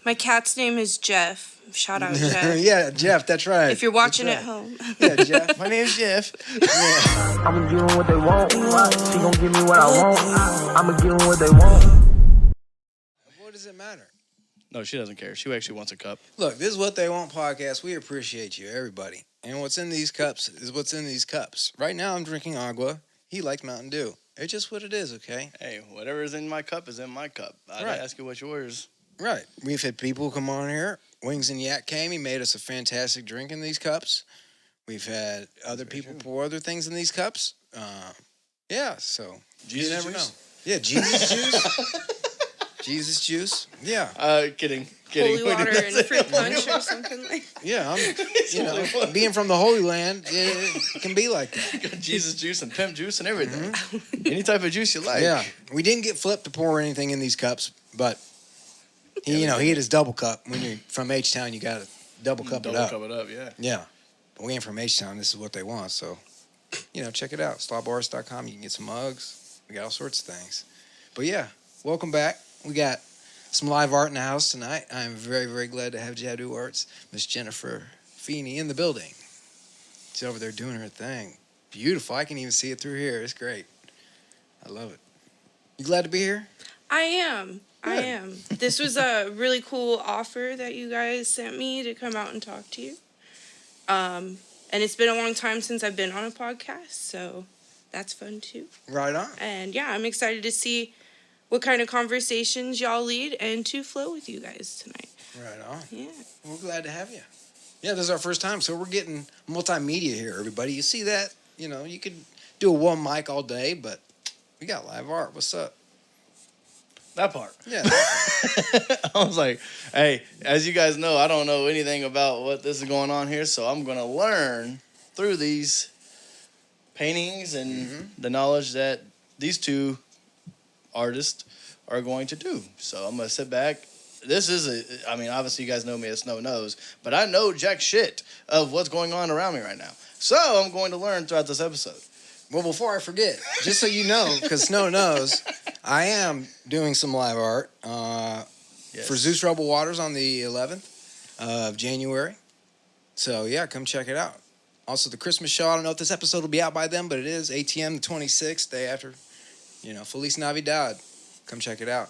My cat's name is Jeff. Shout out, Jeff. Yeah, Jeff, that's right. If you're watching at home. Yeah, Jeff. My name's Jeff. Yeah. I'ma give them what they want. She gon' give me what I want. I'ma give them what they want. What does it matter? No, she doesn't care. She actually wants a cup. Look, this is What They Want podcast. We appreciate you, everybody. And what's in these cups is what's in these cups. Right now, I'm drinking agua. He likes Mountain Dew. It's just what it is, okay? Hey, whatever's in my cup is in my cup. I'd ask you what's yours. Right. We've had people come on here. Wings and Yak came. He made us a fantastic drink in these cups. We've had other people pour other things in these cups. Yeah, so Jesus you never juice? know. Yeah, Jesus juice. Jesus juice. Yeah. Kidding. Holy water and fruit punch or something like that. Yeah, being from the Holy Land, it can be like that. Jesus juice and pimp juice and everything. Mm-hmm. Any type of juice you like. Yeah. We didn't get Flip to pour anything in these cups, but he had his double cup. When you're from H-Town, you got to double cup it up. Double cup it up, yeah. Yeah. But we ain't from H-Town. This is What They Want. So, check it out. SlaboArts.com. You can get some mugs. We got all sorts of things. But, yeah, welcome back. We got some live art in the house tonight. I'm very, very glad to have Jadoo Arts, Miss Jennifer Feeney, in the building. She's over there doing her thing. Beautiful. I can even see it through here. It's great. I love it. You glad to be here? I am. Good. I am. This was a really cool offer that you guys sent me to come out and talk to you. And it's been a long time since I've been on a podcast, so that's fun too. Right on. And yeah, I'm excited to see what kind of conversations y'all lead and to flow with you guys tonight. Right on. Yeah. We're glad to have you. Yeah, this is our first time, so we're getting multimedia here, everybody. You see that? You could do a one mic all day, but we got live art. What's up? That part. Yeah. I was like, hey, as you guys know, I don't know anything about what this is going on here, so I'm going to learn through these paintings and the knowledge that these two artists are going to do. So I'm going to sit back. This is obviously you guys know me as Snow Knows, but I know jack shit of what's going on around me right now. So I'm going to learn throughout this episode. Well, before I forget, just so you know, because Snow knows, I am doing some live art for Zeus Rebel Waters on the 11th of January. So, yeah, come check it out. Also, the Christmas show, I don't know if this episode will be out by then, but it is ATM the 26th, day after, Feliz Navidad. Come check it out.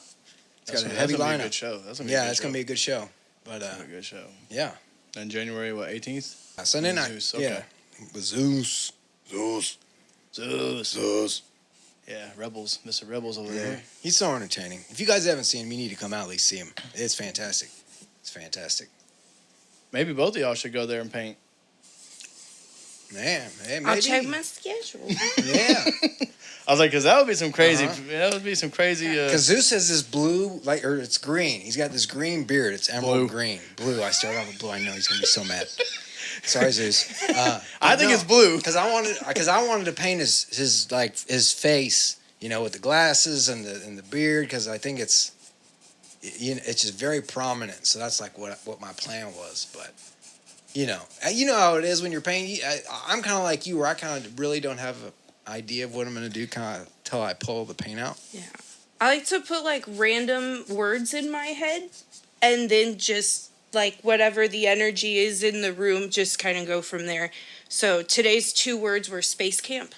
It's got a heavy lineup. That's going to be a good show. It's going to be a good show. But, a good show. Yeah. And January, 18th? Sunday night. Zeus, okay. Yeah. With Zeus. Yeah, Rebels. Mr. Rebels over there. He's so entertaining. If you guys haven't seen him, you need to come out at least see him. It's fantastic. It's fantastic. Maybe both of y'all should go there and paint. Man, hey, maybe. I'll check my schedule. Yeah. I was like, because that would be some crazy. That would be some crazy. Because Zeus has this blue, or it's green. He's got this green beard. It's emerald green. Blue. I started off with blue. I know he's gonna be so mad. Sorry, Zeus. I think it's blue because I wanted to paint his face, with the glasses and the beard, because I think it's just very prominent. So that's like what my plan was. But you know how it is when you're painting. I'm kind of like you, where I kind of really don't have an idea of what I'm gonna do kind of till I pull the paint out. Yeah, I like to put like random words in my head, and then just like whatever the energy is in the room, just kind of go from there. So today's 2 words were space camp.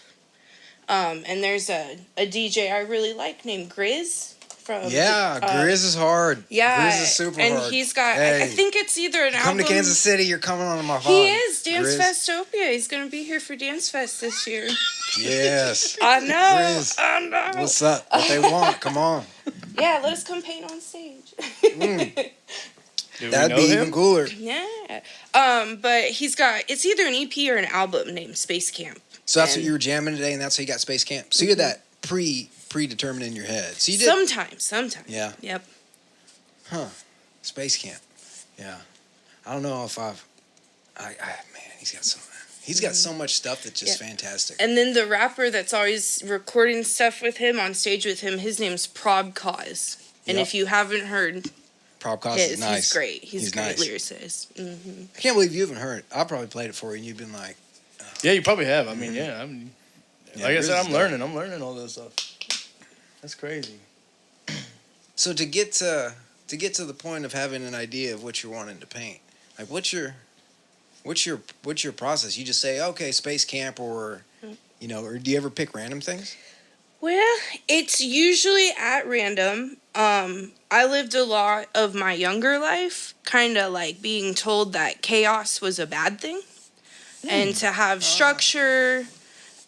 And there's a DJ I really like named Grizz. Grizz is hard. Yeah. Grizz is super and hard. And he's got, I think it's either an album. Come to Kansas City, you're coming on my phone. He is, Dance Festopia. He's going to be here for Dance Fest this year. Yes. I know. Grizz. I know. What's up? What they want? Come on. Yeah, let us come paint on stage. That'd be even cooler. Yeah. But he's got, it's either an EP or an album named Space Camp. So that's what you were jamming today, and that's how you got Space Camp. So you had that predetermined in your head. So you did. Sometimes. Yeah. Yep. Huh. Space Camp. Yeah. I don't know if man, he's got so much stuff that's just fantastic. And then the rapper that's always recording stuff with him on stage with him, his name's Prob Cause. And if you haven't heard Prob Cause is nice. He's great. He's a great nice. lyricist. Mm-hmm. I can't believe you haven't heard it. I probably played it for you, and you've been like, yeah, you probably have. I mean, like I said, I'm learning all this stuff. That's crazy. So to get to to get to the point of having an idea of what you're wanting to paint? Like, what's your process? You just say, okay, space camp, or or do you ever pick random things? Well, it's usually at random. I lived a lot of my younger life kind of like being told that chaos was a bad thing and to have structure,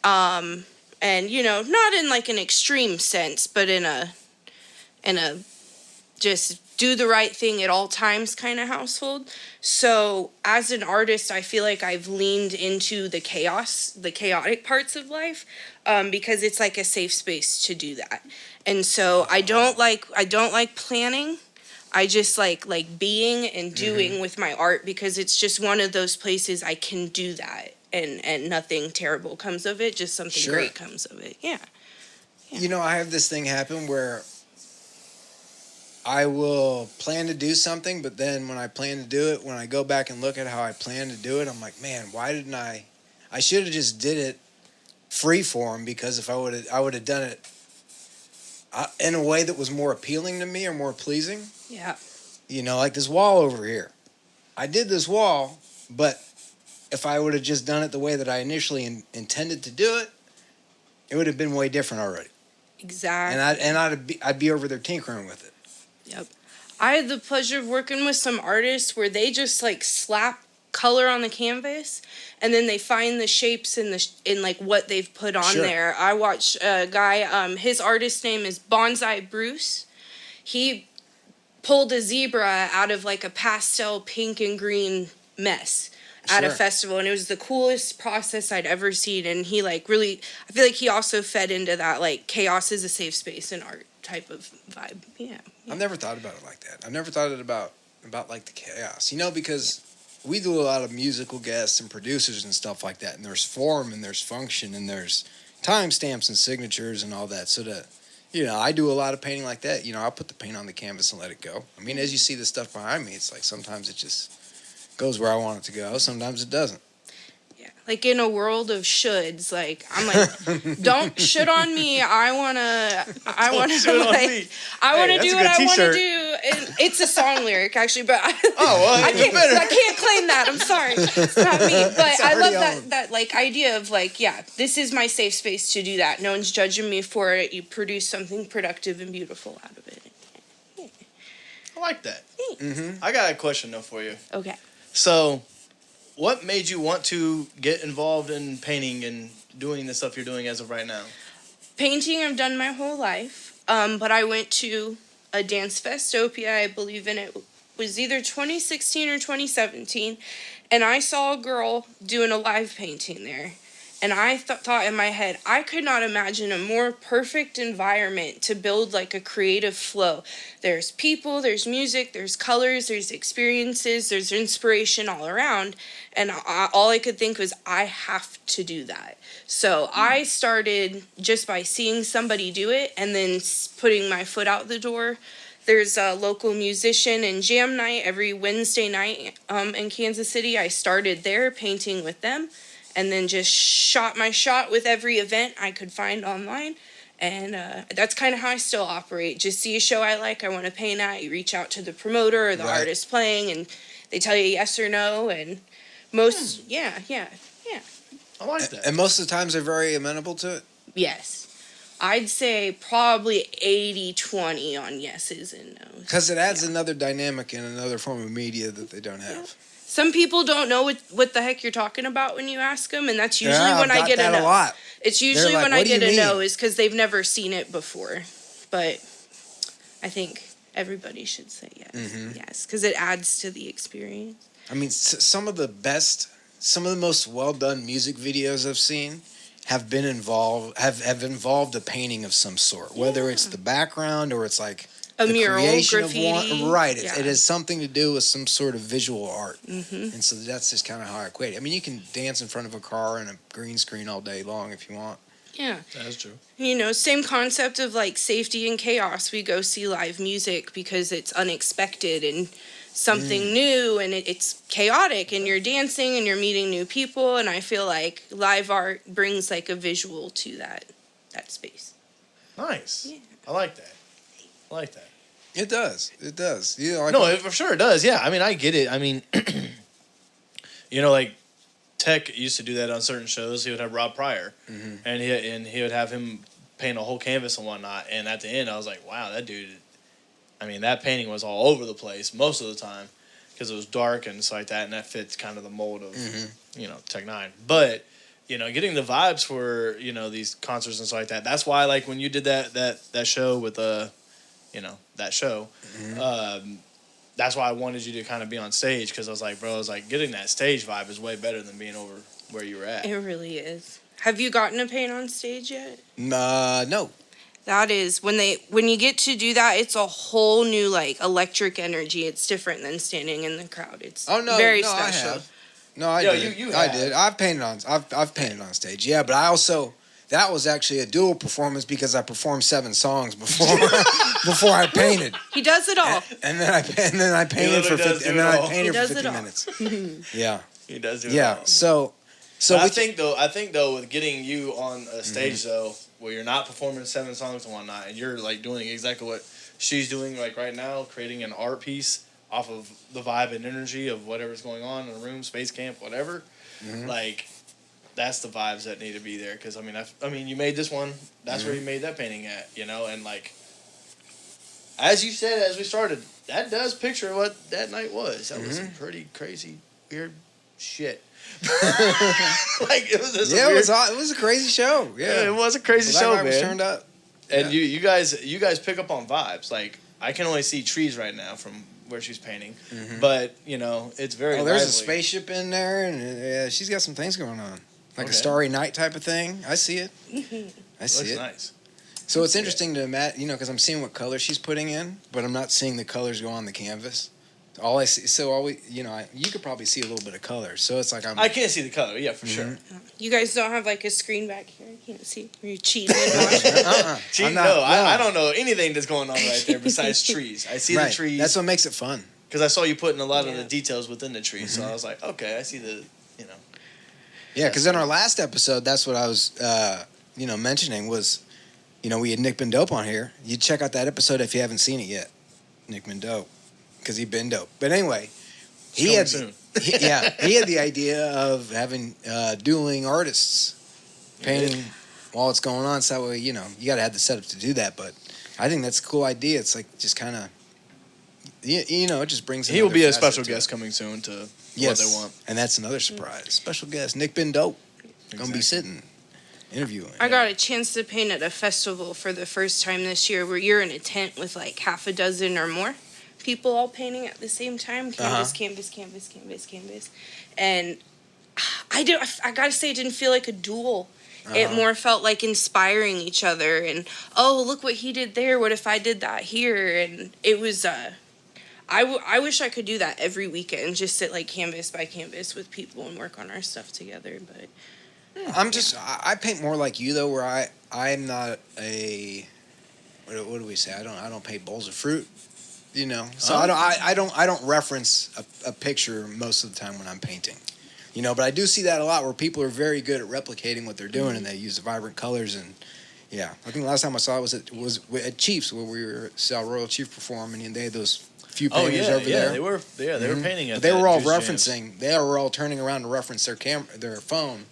and not in like an extreme sense, but in a just do the right thing at all times kind of household. So as an artist, I feel like I've leaned into the chaotic parts of life, because it's like a safe space to do that. And so I don't like planning. I just like being and doing with my art, because it's just one of those places I can do that, and nothing terrible comes of it, just something Sure. great comes of it. Yeah. I have this thing happen where I will plan to do something, but then when I plan to do it, when I go back and look at how I plan to do it, I'm like, man, why didn't I should have just did it free form, because if I would have done it in a way that was more appealing to me or more pleasing. Yeah. Like this wall over here. I did this wall, but if I would have just done it the way that I initially intended to do it, it would have been way different already. Exactly. And I'd be over there tinkering with it. Yep. I had the pleasure of working with some artists where they just like slap color on the canvas, and then they find the shapes in like what they've put on Sure. there. I watched a guy, his artist name is Bonsai Bruce. He pulled a zebra out of like a pastel pink and green mess at a Sure. festival, and it was the coolest process I'd ever seen. And he like really, I feel like he also fed into that like chaos is a safe space in art type of vibe. Yeah. I've never thought about it like that. I've never thought it about like the chaos, because we do a lot of musical guests and producers and stuff like that, and there's form and there's function and there's timestamps and signatures and all that. So that, I do a lot of painting like that. I'll put the paint on the canvas and let it go. I mean, as you see the stuff behind me, it's like sometimes it just goes where I want it to go. Sometimes it doesn't. Yeah, like in a world of shoulds, like I'm like, don't should on me. I wanna should on like, me. I wanna Hey, do that's a what good I wanna t-shirt. do. And it's a song lyric actually, but Oh, well, I even better. can't claim that. I'm sorry, it's not me. But It's I love already on. that like idea of like, yeah, this is my safe space to do that. No one's judging me for it. You produce something productive and beautiful out of it. I like that. Mm-hmm. I got a question though for you. Okay. So, what made you want to get involved in painting and doing the stuff you're doing as of right now? Painting I've done my whole life, but I went to a dance festopia, I believe in it was either 2016 or 2017, and I saw a girl doing a live painting there, and I thought in my head, I could not imagine a more perfect environment to build like a creative flow. There's people, there's music, there's colors, there's experiences, there's inspiration all around, and all I could think was, I have to do that. So I started just by seeing somebody do it and then putting my foot out the door. There's a local musician and jam night every Wednesday night in Kansas City. I started there painting with them, and then just shot my shot with every event I could find online. And that's kind of how I still operate. Just see a show I like, I want to paint at, you reach out to the promoter or the Right. artist playing, and they tell you yes or no. And most, yeah. I like that. And most of the times they're very amenable to it. Yes. I'd say probably 80-20 on yeses and nos. Because it adds another dynamic and another form of media that they don't have. Some people don't know what the heck you're talking about when you ask them, and that's usually Yeah, when I've I got get a that no. a lot. It's usually They're like, when I "What do you get a no mean?" is because they've never seen it before. But I think everybody should say yes. Mhm. Yes, because it adds to the experience. I mean, some of the most well done music videos I've seen have involved a painting of some sort, whether it's the background or it's like A the mural, creation graffiti. of one. Right, Yeah. it has something to do with some sort of visual art, Mm-hmm. and so that's just kind of how I equate it. I mean, you can dance in front of a car and a green screen all day long if you want. Yeah. That's true. Same concept of like safety and chaos. We go see live music because it's unexpected and something new, and it's chaotic, and you're dancing and you're meeting new people, and I feel like live art brings like a visual to that space. Nice. Yeah. I like that. It does. It does. You know, like, No, for sure it does. Yeah, I mean, I get it. I mean, like Tech used to do that on certain shows. He would have Rob Pryor, and he would have him paint a whole canvas and whatnot. And at the end, I was like, wow, that dude. I mean, that painting was all over the place most of the time because it was dark and stuff like that, and that fits kind of the mold of Tech Nine. But getting the vibes for these concerts and stuff like that. That's why, like, when you did that show with that show. That's why I wanted you to kind of be on stage, because I was like, getting that stage vibe is way better than being over where you were at. It really is. Have you gotten to paint on stage yet? no. That is when you get to do that, it's a whole new like electric energy. It's different than standing in the crowd. It's very special. I have. No, I did. You I have. did. I've painted on stage. Yeah, but I also that was actually a dual performance because I performed 7 songs before I painted. He does it all. And then I painted for 50 and then I painted for 50 minutes. Yeah. He does do it Yeah. all. So I think though with getting you on a stage though, where you're not performing 7 songs and whatnot, and you're like doing exactly what she's doing like right now, creating an art piece off of the vibe and energy of whatever's going on in the room, space camp, whatever. Like, that's the vibes that need to be there. Because I mean, you made this one. That's where you made that painting at, and like, as you said as we started, that does picture what that night was. That was some pretty crazy, weird shit. Like, it was just it was a crazy show. Yeah, it was a crazy show, man. Was turned up. And you guys pick up on vibes. Like, I can only see trees right now from where she's painting, but it's very. Oh, there's lively. a spaceship in there, and she's got some things going on, like a starry night type of thing. I see it. I see it. Nice. So it's interesting to imagine, because I'm seeing what color she's putting in, but I'm not seeing the colors go on the canvas. All I see, you could probably see a little bit of color. So it's like I can't see the color, yeah, for sure. You guys don't have like a screen back here. You can't see. Are you cheating? I don't know anything that's going on right there besides trees. I see the trees. That's what makes it fun. Because I saw you putting a lot of the details within the trees, so I was like, okay, I see the. Yeah, because in our last episode, that's what I was, mentioning was, we had Nick Been Dope on here. You check out that episode if you haven't seen it yet. Nick Been Dope. Because he been dope. But anyway, he had the idea of having dueling artists painting while it's going on. So that way, you got to have the setup to do that. But I think that's a cool idea. It's like just kind of, it just brings. He will be a special guest coming soon to what they want, and that's another surprise. Special guest, Nick Been Dope, gonna be sitting. Interviewing. I got a chance to paint at a festival for the first time this year, where you're in a tent with like half a dozen or more people all painting at the same time, canvas, and I gotta say, it didn't feel like a duel. It more felt like inspiring each other, and look what he did there, what if I did that here, and it was I wish I could do that every weekend, just sit like canvas by canvas with people and work on our stuff together. But I paint more like you though, where I'm not a what do we say? I don't paint bowls of fruit. So I don't reference a picture most of the time when I'm painting, but I do see that a lot where people are very good at replicating what they're doing and they use the vibrant colors and I think the last time I saw it was at Chiefs where we saw Royal Chief perform and they had those few painters over there. They were painting it. But they were all referencing. They were all turning around to reference their phone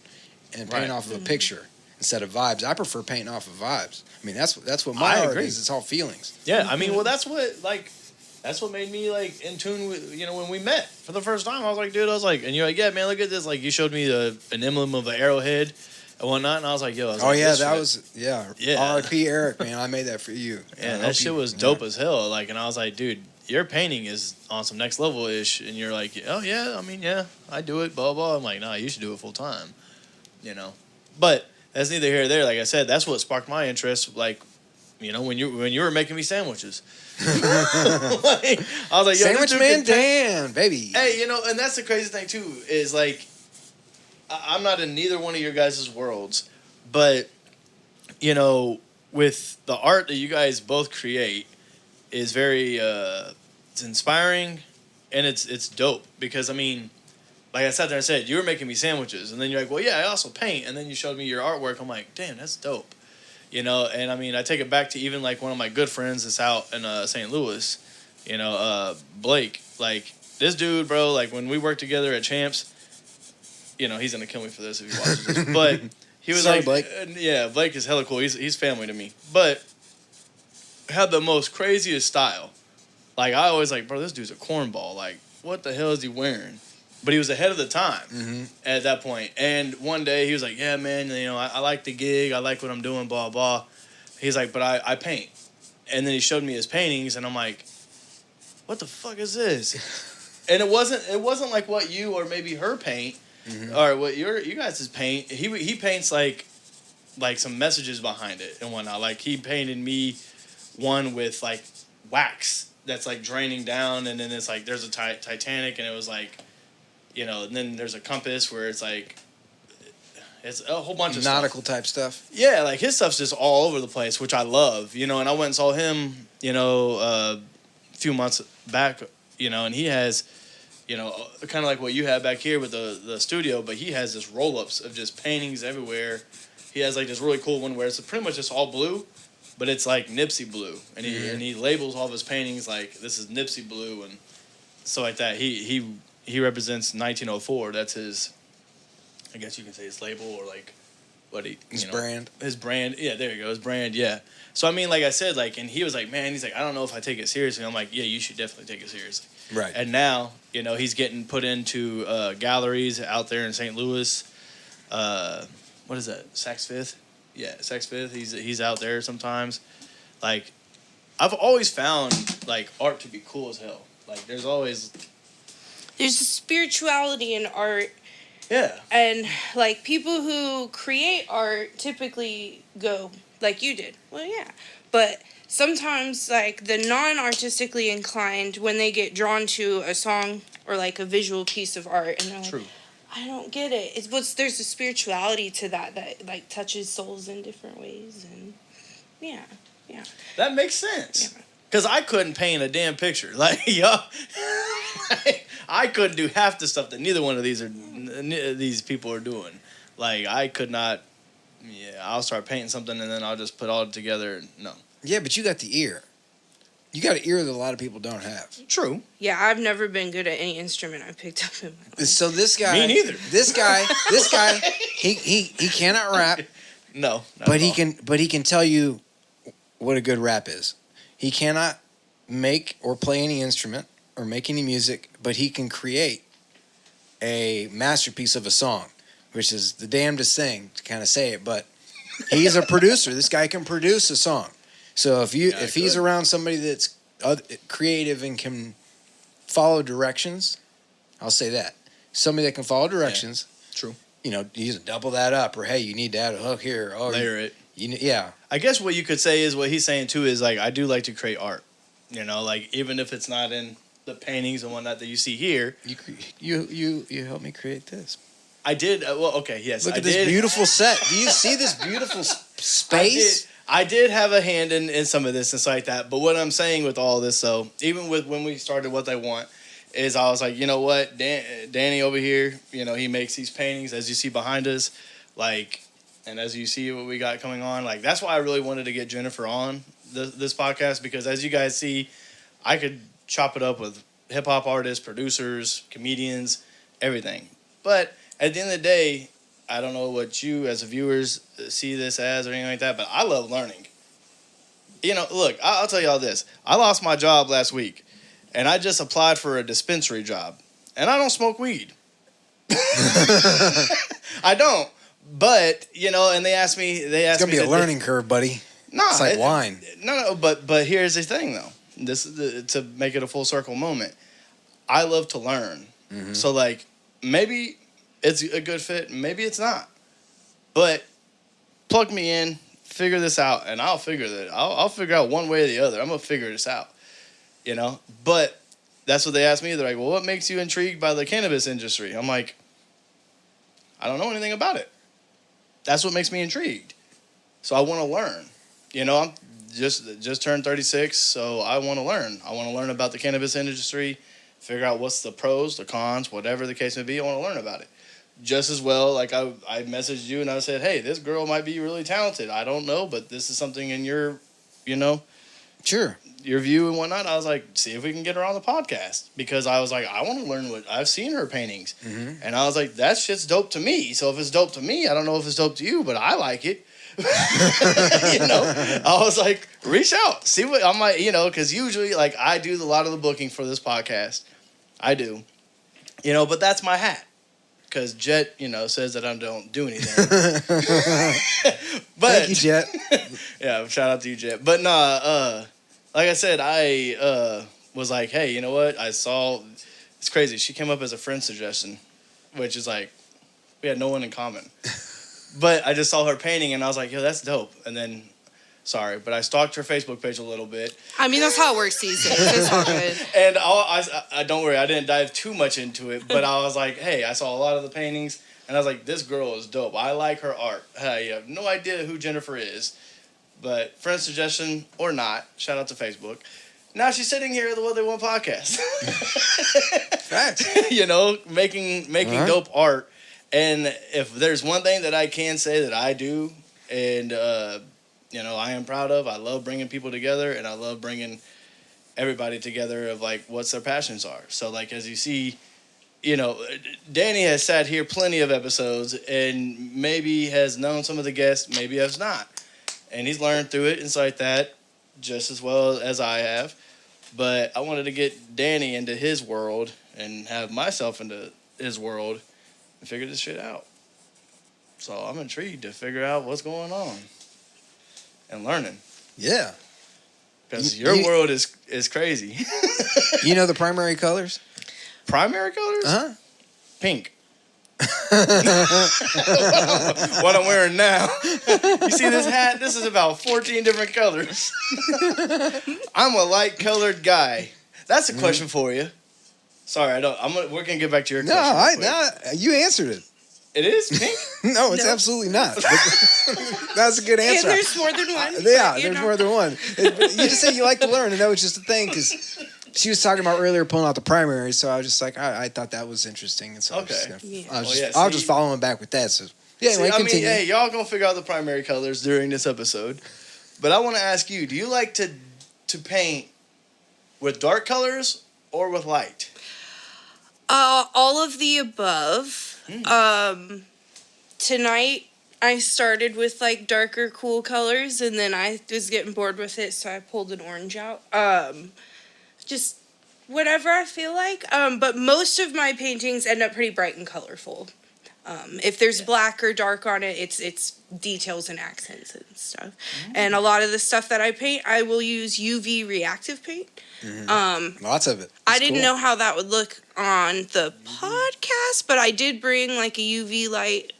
and paint off of a picture instead of vibes. I prefer painting off of vibes. I mean that's what my art is. It's all feelings. Yeah, I mean, well, that's what made me like in tune with when we met for the first time. I was like, dude, and you're like, yeah, man, look at this. Like, you showed me an emblem of an arrowhead and whatnot, and I was like, yo, R.I.P. Eric, man, I made that for you. Yeah, that shit was dope as hell. Like, and I was like, dude, your painting is on some next level ish, and you're like, oh yeah, I mean, yeah, I do it, blah blah. I'm like, nah, you should do it full time, But that's neither here or there. Like I said, that's what sparked my interest. Like, when you were making me sandwiches. I was like, yo, Sandwich Man Dan, baby. Hey, and that's the crazy thing too, is like, I'm not in neither one of your guys' worlds, but with the art that you guys both create is very it's inspiring and it's dope, because I mean, like I sat there and said, you were making me sandwiches, and then you're like, well, yeah, I also paint, and then you showed me your artwork. I'm like, damn, that's dope. You know, and I mean, I take it back to even like one of my good friends that's out in St. Louis, you know, Blake. Like, this dude, bro, like when we worked together at Champs, you know, he's going to kill me for this if he watches this. But he was Sorry, like, Blake. Yeah, Blake is hella cool. He's family to me. But had the most craziest style. Like, I always like, bro, this dude's a cornball. Like, what the hell is he wearing? But he was ahead of the time at that point. And one day he was like, yeah, man, you know, I like the gig. I like what I'm doing, blah, blah. He's like, but I paint. And then he showed me his paintings, and I'm like, what the fuck is this? And it wasn't like what you or maybe her paint or what you guys' paint. He paints like some messages behind it and whatnot. Like, he painted me one with like wax that's like draining down, and then it's like there's a Titanic, and it was like, you know, and then there's a compass where it's like it's a whole bunch of nautical stuff. type stuff. Yeah, like his stuff's just all over the place, which I love, you know. And I went and saw him, you know, a few months back, you know, and he has, you know, kind of like what you have back here with the studio, but he has this roll-ups of just paintings everywhere. He has like this really cool one where it's pretty much just all blue, but it's like Nipsey blue, and he labels all of his paintings like this is Nipsey blue and so like that. He represents 1904. That's his, I guess you can say his label or like what His brand. His brand. Yeah, there you go. His brand. Yeah. So I mean, like I said, like, and he was like, man, he's like, I don't know if I take it seriously. I'm like, yeah, you should definitely take it seriously. Right. And now, you know, he's getting put into galleries out there in St. Louis. What is that? Saks Fifth. Yeah, Saks Fifth. He's out there sometimes. Like, I've always found like art to be cool as hell. Like, there's a spirituality in art. Yeah. And like people who create art typically go like you did. Well, yeah. But sometimes like the non-artistically inclined, when they get drawn to a song or like a visual piece of art, and they're like, True. I don't get it. There's a spirituality to that like touches souls in different ways, and yeah. That makes sense. Yeah. Because I couldn't paint a damn picture. Like, yo, I couldn't do half the stuff that neither one of these people are doing. Like, I could not. Yeah, I'll start painting something and then I'll just put all it together. No. Yeah, but you got the ear. You got an ear that a lot of people don't have. True. Yeah, I've never been good at any instrument I picked up in my life. So this guy, Me neither. This guy, he cannot rap. No. But he can tell you what a good rap is. He cannot make or play any instrument or make any music, but he can create a masterpiece of a song, which is the damnedest thing to kind of say it, but he's a producer. This guy can produce a song. So if he's around somebody that's creative and can follow directions, I'll say that. Somebody that can follow directions. Yeah, true. You know, you just double that up, or hey, you need to add a hook here. Oh, layer it. Yeah. I guess what you could say is what he's saying too is like, I do like to create art. You know, like even if it's not in the paintings and whatnot that you see here. You helped me create this. I did. Well, okay, yes. Look at this beautiful set. Do you see this beautiful space? I did have a hand in some of this and stuff like that. But what I'm saying with all this, though, even with when we started What They Want, is I was like, you know what, Danny over here, you know, he makes these paintings as you see behind us, like, and as you see what we got coming on, like, that's why I really wanted to get Jennifer on this podcast, because as you guys see, I could chop it up with hip hop artists, producers, comedians, everything. But at the end of the day, I don't know what you as viewers see this as or anything like that, but I love learning. You know, look, I'll tell y'all this. I lost my job last week, and I just applied for a dispensary job, and I don't smoke weed. I don't. But, you know, and they asked me. It's going to be a learning curve, buddy. No, it's like wine. No, but here's the thing, though. This to make it a full circle moment. I love to learn. Mm-hmm. So, like, maybe it's a good fit, maybe it's not. But plug me in, figure this out, and I'll figure that. I'll figure out one way or the other. I'm gonna figure this out, you know. But that's what they asked me. They're like, "Well, what makes you intrigued by the cannabis industry?" I'm like, I don't know anything about it. That's what makes me intrigued. So I want to learn. You know, I'm just turned 36, so I want to learn. I want to learn about the cannabis industry, figure out what's the pros, the cons, whatever the case may be. I want to learn about it. just as well, like I messaged you and I said, hey, this girl might be really talented. I don't know, but this is something in your, Sure. your view and whatnot. I was like, see if we can get her on the podcast, because I was like, I want to learn what I've seen her paintings, and I was like, that shit's dope to me. So if it's dope to me, I don't know if it's dope to you, but I like it. I was like, reach out, see what I'm like, because usually like I do a lot of the booking for this podcast. I do, but that's my hat. Because Jet, says that I don't do anything. But, thank you, Jet. Yeah, shout out to you, Jet. But like I said, I was like, hey, you know what? I saw, it's crazy. She came up as a friend suggestion, which is like, we had no one in common. But I just saw her painting and I was like, yo, that's dope. And then, sorry, but I stalked her Facebook page a little bit. I mean, that's how it works these days. It's all good. And I don't worry, I didn't dive too much into it, but I was like, hey, I saw a lot of the paintings, and I was like, this girl is dope. I like her art. Hey, you have no idea who Jennifer is, but friend suggestion or not, shout out to Facebook. Now she's sitting here at the What They Want podcast. Facts. Making dope art. And if there's one thing that I can say that I do, and I am proud of, I love bringing people together, and I love bringing everybody together of like what's their passions are. So like, as you see, Danny has sat here plenty of episodes and maybe has known some of the guests, maybe has not, and he's learned through it and stuff like that just as well as I have. But I wanted to get Danny into his world and have myself into his world and figure this shit out. So I'm intrigued to figure out what's going on and learning. Yeah. Because your world is crazy. You know the primary colors? Primary colors? Uh-huh. Pink. What I'm wearing now. You see this hat? This is about 14 different colors. I'm a light colored guy. That's a question for you. Sorry, we're gonna get back to your question. No, you answered it. It is pink? No, it's absolutely not. That's a good answer. And there's more than one. There's more than one. You just said you like to learn, and that was just a thing, because she was talking about earlier pulling out the primaries, so I was just like, I thought that was interesting, and so I was just following back with that. So yeah, anyway, continue. Hey, y'all gonna figure out the primary colors during this episode, but I want to ask you: do you like to paint with dark colors or with light? All of the above. Tonight I started with like darker, cool colors, and then I was getting bored with it, so I pulled an orange out. Just whatever I feel like. But most of my paintings end up pretty bright and colorful. If there's black or dark on it, it's details and accents and stuff. And a lot of the stuff that I paint, I will use UV reactive paint. Lots of it. I didn't know how that would look on the podcast, but I did bring like a UV light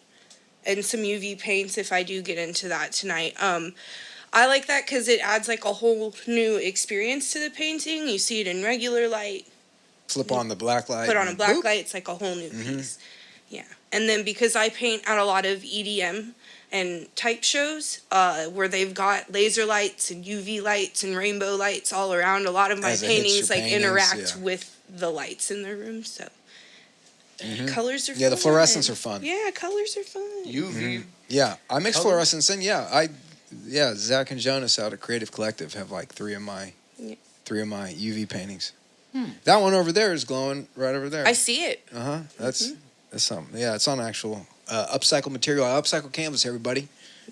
and some UV paints if I do get into that tonight. I like that because it adds like a whole new experience to the painting. You see it in regular light. Flip on the black light. Put on a black light, it's like a whole new piece. Yeah. And then because I paint at a lot of EDM and type shows where they've got laser lights and UV lights and rainbow lights all around, a lot of my paintings like interact with the lights in the room. So colors are fun. Yeah, the fluorescents are fun. Yeah, colors are fun. UV. Yeah, I mix fluorescents in. Zach and Jonas out at Creative Collective have like three of my UV paintings. That one over there is glowing right over there. I see it. That's something. Yeah, it's on actual upcycled material. I upcycle canvas, everybody.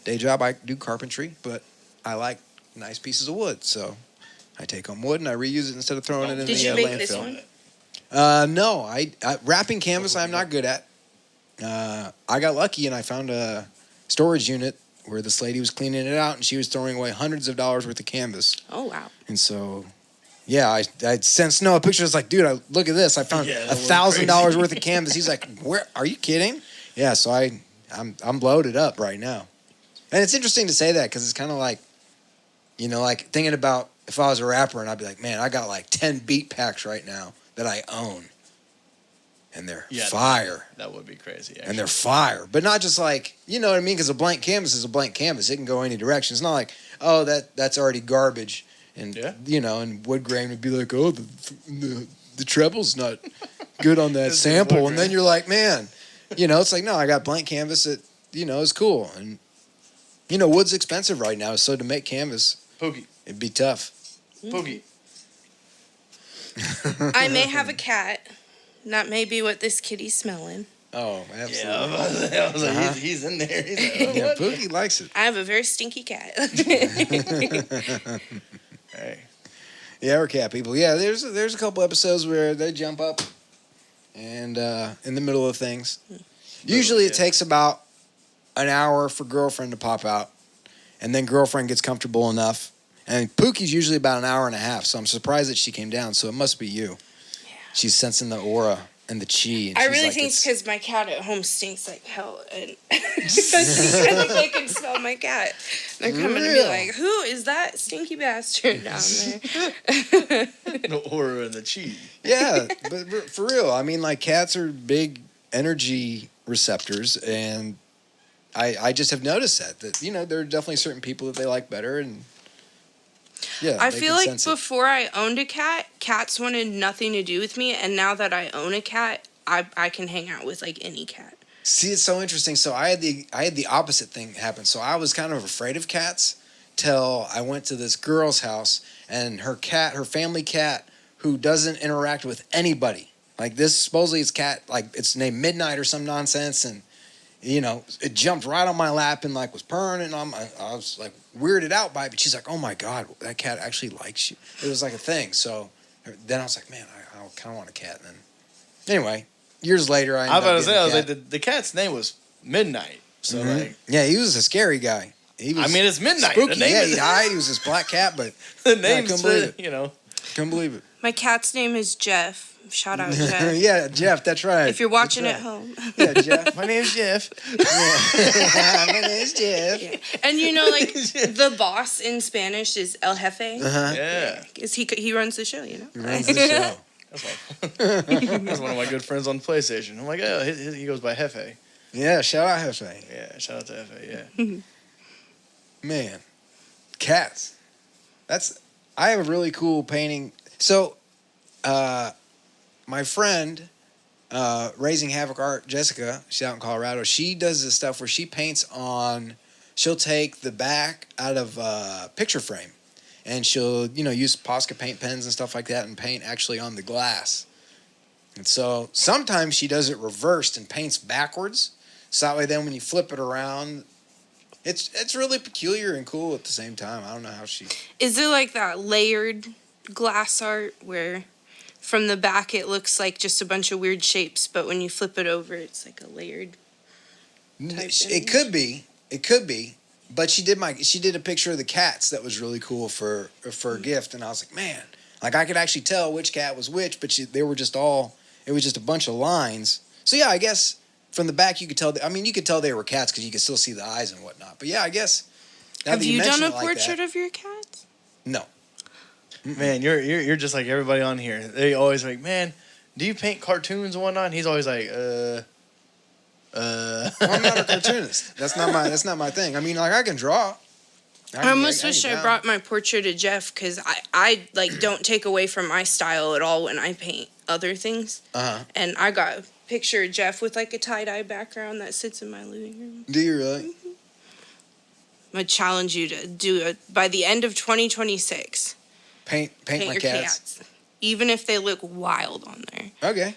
Day job, I do carpentry, but I like nice pieces of wood, so I take on wood and I reuse it instead of throwing it in the landfill. Did you make this one? No, I wrapping canvas I'm not good at. I got lucky and I found a storage unit where this lady was cleaning it out and she was throwing away hundreds of dollars worth of canvas. Oh, wow. And so, yeah, I sent Snow a picture. I was like, dude, look at this. I found $1,000 worth of canvas. He's like, where? Are you kidding? Yeah, so I'm loaded up right now. And it's interesting to say that because it's kind of like, like thinking about if I was a rapper and I'd be like, man, I got like 10 beat packs right now that I own. And they're fire. That would be crazy, actually. And they're fire. But not just like, you know what I mean? Because a blank canvas is a blank canvas. It can go any direction. It's not like, oh, that's already garbage. And, and wood grain would be like, oh, the treble's not good on that sample. And then you're like, man, It's like, no, I got blank canvas that, is cool. And, wood's expensive right now. So to make canvas, Pookie. it'd be tough. Pookie. I may have a cat. That may be what this kitty's smelling. Oh, absolutely. Yeah, I was like, he's in there. He's like, oh, Yeah, what? Pookie likes it. I have a very stinky cat. Hey. Yeah, we're cat people. Yeah, there's a couple episodes where they jump up and in the middle of things. Usually it takes about an hour for girlfriend to pop out, and then girlfriend gets comfortable enough. And Pookie's usually about an hour and a half, so I'm surprised that she came down. So it must be you. Yeah. She's sensing the aura and the chi. And I she's really like, think it's because my cat at home stinks like hell, and I think they can smell my cat. They're coming to be like, "Who is that stinky bastard down there?" The aura and the chi. Yeah, but for real, I mean, like cats are big energy receptors, and I just have noticed that there are definitely certain people that they like better, and yeah, I they feel can like sense it. before I owned a cat, cats wanted nothing to do with me, and now that I own a cat, I can hang out with like any cat. See, it's so interesting. So I had the opposite thing happen. So I was kind of afraid of cats till I went to this girl's house, and her family cat, who doesn't interact with anybody. Like this, supposedly it's cat, like it's named Midnight or some nonsense, and it jumped right on my lap and like was purring, and I was like weirded out by it. But she's like, "Oh my God, that cat actually likes you." It was like a thing. So then I was like, "Man, I kind of want a cat." And then anyway, years later, I was like, the cat's name was Midnight. So like, yeah, he was a scary guy. He was. I mean, it's Midnight. Spooky. The name Yeah, is- he died. He was this black cat, but the I name's couldn't believe it. Couldn't believe it. My cat's name is Jeff. Shout out Jeff. Yeah, Jeff. That's right. If you're watching That's at right. home. Yeah, Jeff. My name's Jeff. Yeah. My name's Jeff. Yeah. And like the boss in Spanish is El Jefe. Uh-huh. Yeah. Because he runs the show, He runs the show. That's one of my good friends on PlayStation. I'm like, oh, he goes by Jefe. Yeah, shout out Jefe. Yeah, shout out to Jefe, yeah. Man, cats. I have a really cool painting. So, my friend, Raising Havoc Art, Jessica, she's out in Colorado. She does this stuff where she paints on. She'll take the back out of a picture frame, and she'll use Posca paint pens and stuff like that, and paint actually on the glass. And so sometimes she does it reversed and paints backwards. So that way, then when you flip it around. It's really peculiar and cool at the same time. I don't know how she... Is it like that layered glass art where from the back it looks like just a bunch of weird shapes, but when you flip it over, it's like a layered type It could be. It could be. But she did a picture of the cats that was really cool for a gift, and I was like, man, like I could actually tell which cat was which, but they were just it was just a bunch of lines. So yeah, I guess from the back you could tell. You could tell they were cats because you could still see the eyes and whatnot. But yeah, I guess. Have you done a portrait of your cats? No. Man, you're just like everybody on here. They always like, man, do you paint cartoons and whatnot? And he's always like, Well, I'm not a cartoonist. That's not my thing. I mean, like I can draw. I almost wish I brought my portrait to Jeff because I like don't take away from my style at all when I paint other things. Uh-huh. And I got a picture of Jeff with like a tie-dye background that sits in my living room. Do you really? Mm-hmm. I'm gonna challenge you to do it by the end of 2026. Paint my your cats. Even if they look wild on there. Okay.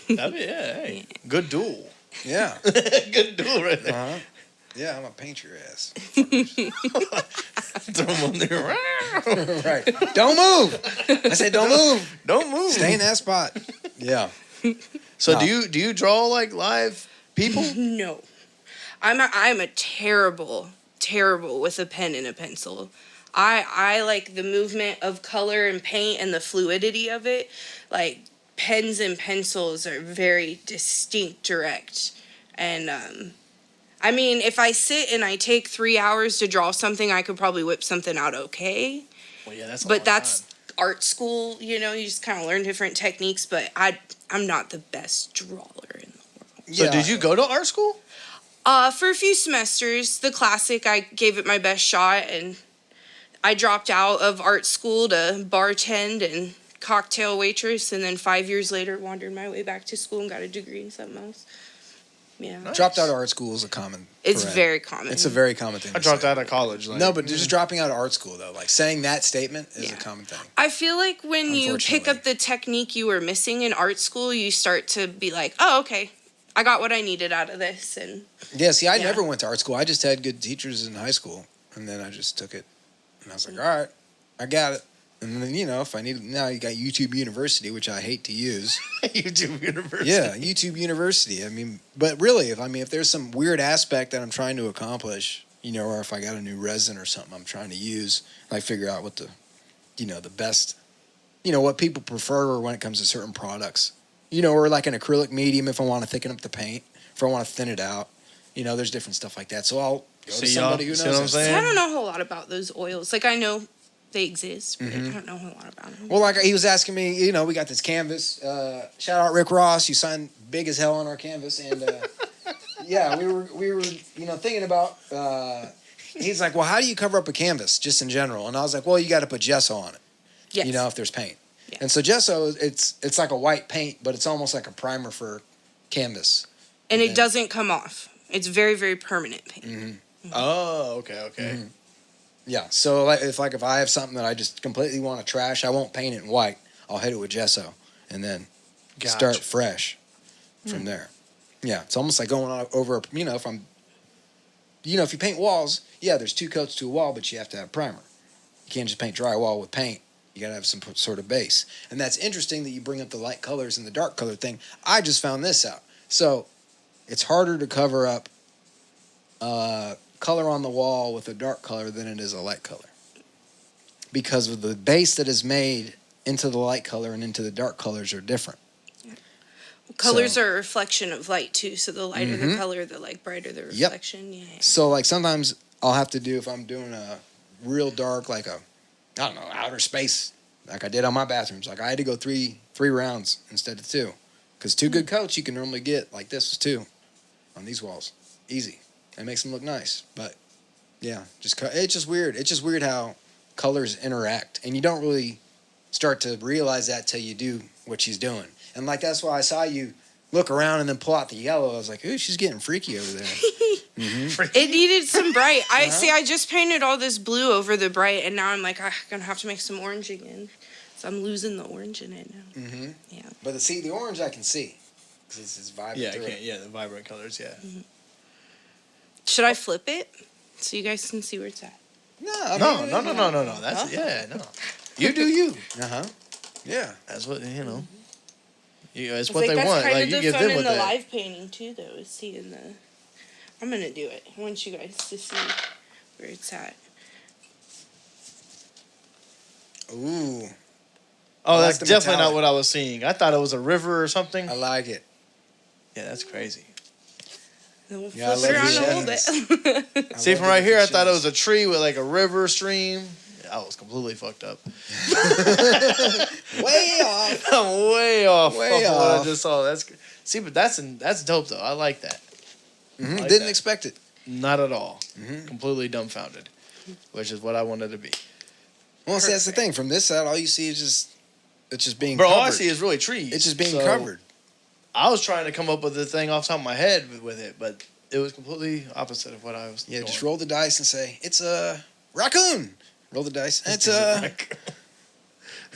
that'd be, hey, good duel. Yeah. Good duel right there. Uh-huh. Yeah, I'm gonna paint your ass. Throw 'em on there. Right. Don't move. I said don't move. Don't move. Stay in that spot. Yeah. So No. do you draw like live people? No. I'm a terrible with a pen and a pencil. I like the movement of color and paint and the fluidity of it. Like pens and pencils are very distinct, direct. And if I sit and I take 3 hours to draw something, I could probably whip something out okay. Well, yeah, that's. But that's art school, you just kind of learn different techniques. But I'm not the best drawer in the world. So did you go to art school? For a few semesters, the classic, I gave it my best shot, and I dropped out of art school to bartend and cocktail waitress, and then 5 years later wandered my way back to school and got a degree in something else. Yeah. Nice. Dropped out of art school is a common. It's thread. very common. It's a very common thing. I to dropped say. out of college. Like, No, but just dropping out of art school though, like saying that statement is Yeah. a common thing. I feel like when you pick Unfortunately. up the technique you were missing in art school, you start to be like, oh, okay, I got what I needed out of this. And Yeah, see, I Yeah. never went to art school. I just had good teachers in high school, and then I just took it, and I was like, all right, I got it. And then if I need now, you got YouTube University, which I hate to use. YouTube University. Yeah, YouTube University. I mean, but really, if there's some weird aspect that I'm trying to accomplish, or if I got a new resin or something I'm trying to use, I figure out what the best, what people prefer when it comes to certain products, or like an acrylic medium if I want to thicken up the paint, if I want to thin it out, there's different stuff like that. So I'll go to See, somebody who y'all, knows. see what I'm that. saying? I don't know a whole lot about those oils. Like, I know they exist, but Mm-hmm. I don't know a whole lot about them. Well, like he was asking me, we got this canvas. Shout out Rick Ross, you signed big as hell on our canvas, and yeah, we were thinking about. He's like, well, how do you cover up a canvas just in general? And I was like, well, you got to put gesso on it. Yes. If there's paint. Yeah. And so gesso, it's like a white paint, but it's almost like a primer for canvas. And Yeah. it doesn't come off. It's very, very permanent paint. Mm-hmm. Oh, okay. Mm-hmm. Yeah. So if I have something that I just completely want to trash, I won't paint it in white. I'll hit it with gesso and then start fresh from there. Yeah. It's almost like going over, if I'm, if you paint walls, yeah, there's 2 coats to a wall, but you have to have primer. You can't just paint drywall with paint. You got to have some sort of base. And that's interesting that you bring up the light colors and the dark color thing. I just found this out. So it's harder to cover up color on the wall with a dark color than it is a light color, because of the base that is made into the light color and into the dark colors are different. Colors So- are a reflection of light, too. So the lighter the color, the brighter the Yep. reflection. Yeah. So like sometimes I'll have to do, if I'm doing a real dark, like outer space, like I did on my bathrooms, like I had to go three rounds instead of 2, because 2 good coats you can normally get, like this was 2 on these walls, easy. It makes them look nice, but yeah, it's just weird. It's just weird how colors interact, and you don't really start to realize that till you do what she's doing. And like that's why I saw you look around and then pull out the yellow. I was like, ooh, she's getting freaky over there. It needed some bright. I just painted all this blue over the bright, and now I'm like, I'm going to have to make some orange again. So I'm losing the orange in it now. Mm-hmm. Yeah. But the orange I can see, because it's vibrant. Yeah, I through can't. it. Yeah, the vibrant colors. Yeah. Should I flip it so you guys can see where it's at? No, No. That's no. You do you. Yeah. That's what you know. It's I what think they that's want. kind Like of you the give fun them in what the they. live painting too, though, is seeing the. I'm gonna do it. I want you guys to see where it's at. Ooh, Oh, I like that's the definitely metallic. not what I was seeing. I thought it was a river or something. I like it. Yeah, that's crazy. Then we'll Yeah, I flip it love around the a little bit. See, love from the right here, I different thought it was shades. a tree with like a river stream. I was completely fucked up. Way off. I'm way off. Way off of what off. I just saw. But that's dope though. I like that. Mhm, like didn't that. expect it. Not at all. Mhm. Completely dumbfounded, which is what I wanted to be. Well, see, that's the thing. From this side, all you see is it's just being Bro, covered. all I see is really trees. It's just being So, covered. I was trying to come up with the thing off the top of my head with it, but it was completely opposite of what I was. Yeah, going. just roll the dice and say, it's a raccoon. Roll the dice. It's a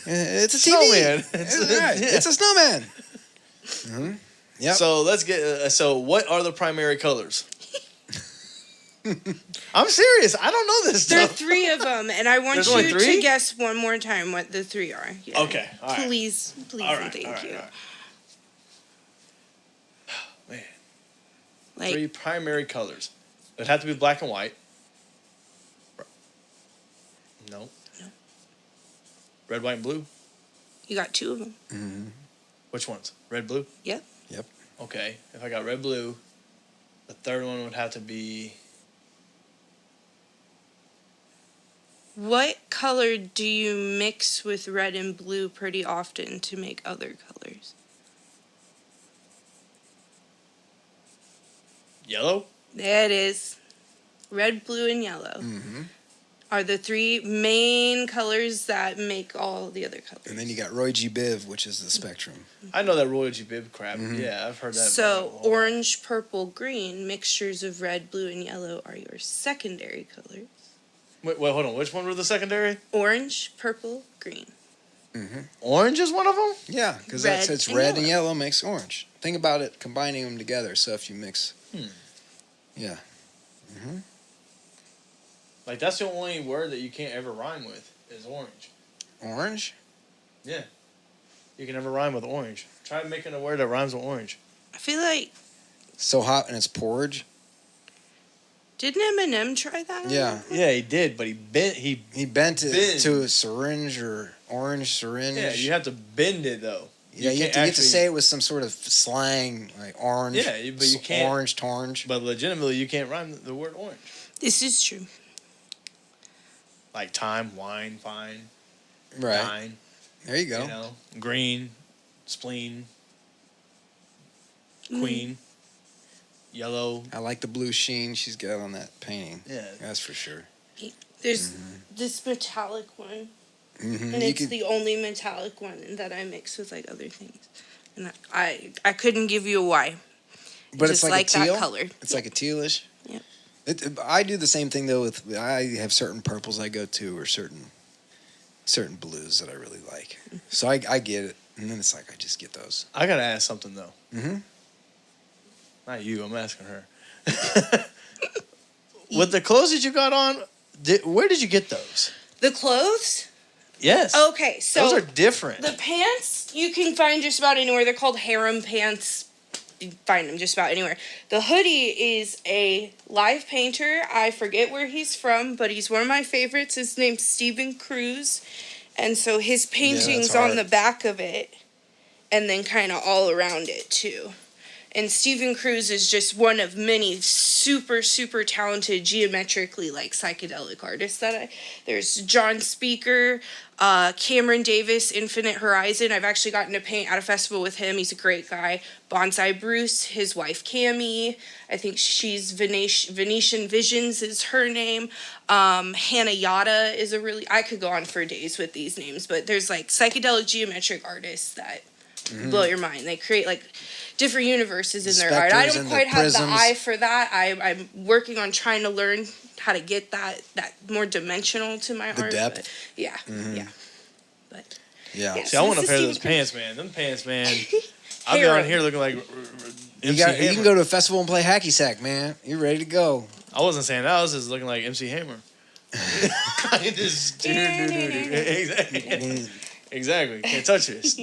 it's a TV. Snowman. It's, right. Yeah. It's a snowman. Mm-hmm. Yep. So let's get. So what are the primary colors? I'm serious. I don't know this There are stuff. 3 of them, and I want There's only you 3? to guess one more time what the 3 are. Yeah. Okay. All right. Please, All and right. thank all right, you. all right. Man, Like 3 primary colors. It'd have to be black and white. No. No. Red, white, and blue. you got 2 of them. Mm-hmm. Which ones? Red, blue. Yep. Yep. Okay. If I got red, blue, the third one would have to be. What color do you mix with red and blue pretty often to make other colors? Yellow? There it is. Red, blue, and yellow. Mm-hmm. are the three main colors that make all the other colors. And then you got Roy G. Biv, which is the spectrum. I know that Roy G. Biv crap. Mhm. Yeah, I've heard that. So before. orange, purple, green, mixtures of red, blue, and yellow are your secondary colors. Wait, hold on. Which one were the secondary? Orange, purple, green. Orange is one of them? Yeah, because Red that's it's and red and yellow. yellow makes orange. Think about it, combining them together. So if you mix, yeah, Like, that's the only word that you can't ever rhyme with is orange. orange. Yeah. You can never rhyme with orange. Try making a word that rhymes with orange. I feel like, So hot and it's porridge. didn't Eminem try that? Yeah, Yeah, he did, but he bent. he bent it Bend. to a syringe or orange syringe. Yeah, you have to bend it though. Yeah, you have can't to, actually- say it with some sort of slang, like orange. Yeah, but you can't- Orange, torange. But legitimately, you can't rhyme the word orange. This is true. Like time, wine, fine, Right. dine. There you go. You know, green, spleen, queen, yellow. I like the blue sheen she's got on that painting. Yeah. That's for sure. There's this metallic one, and it's the only metallic one that I mix with like other things. And I couldn't give you a why. But just it's like a teal. that color. It's like a tealish. Yep. I do the same thing though with I have certain purples I go to or certain blues that I really like. So I get it, and then it's like I just get those. I gotta ask something though. Mhm. Not you. I'm asking her. With the clothes that you got on, where did you get those? The clothes? Yes. Okay, so those are different. the pants you can find just about anywhere. They're called harem pants. You can find them just about anywhere. The hoodie is a live painter. I forget where he's from, but he's one of my favorites. His name's Stephen Cruz. And so his painting's hard. on the back of it and then kind of all around it too. And Stephen Cruz is just one of many super, super talented geometrically like psychedelic artists there's John Speaker, Cameron Davis, Infinite Horizon. I've actually gotten to paint at a festival with him. He's a great guy. Bonsai Bruce, his wife Cami. I think she's Venetian Visions is her name. Hannah Yada is I could go on for days with these names, but there's like psychedelic geometric artists that blow your mind. They create like different universes in their art. I Specters don't and quite the have the prisms. eye for that. I'm working on trying to learn how to get that more dimensional to my The art. depth. But yeah, yeah. But Yeah. Yeah. See, I want a This pair of is those Stephen pants, man. Them pants, man. I'll be on here looking like You MC got. Hammer. You can go to a festival and play hacky sack, man. You're ready to go. I wasn't saying that. I was just looking like MC Hammer. Just exactly. Exactly. Can't touch this.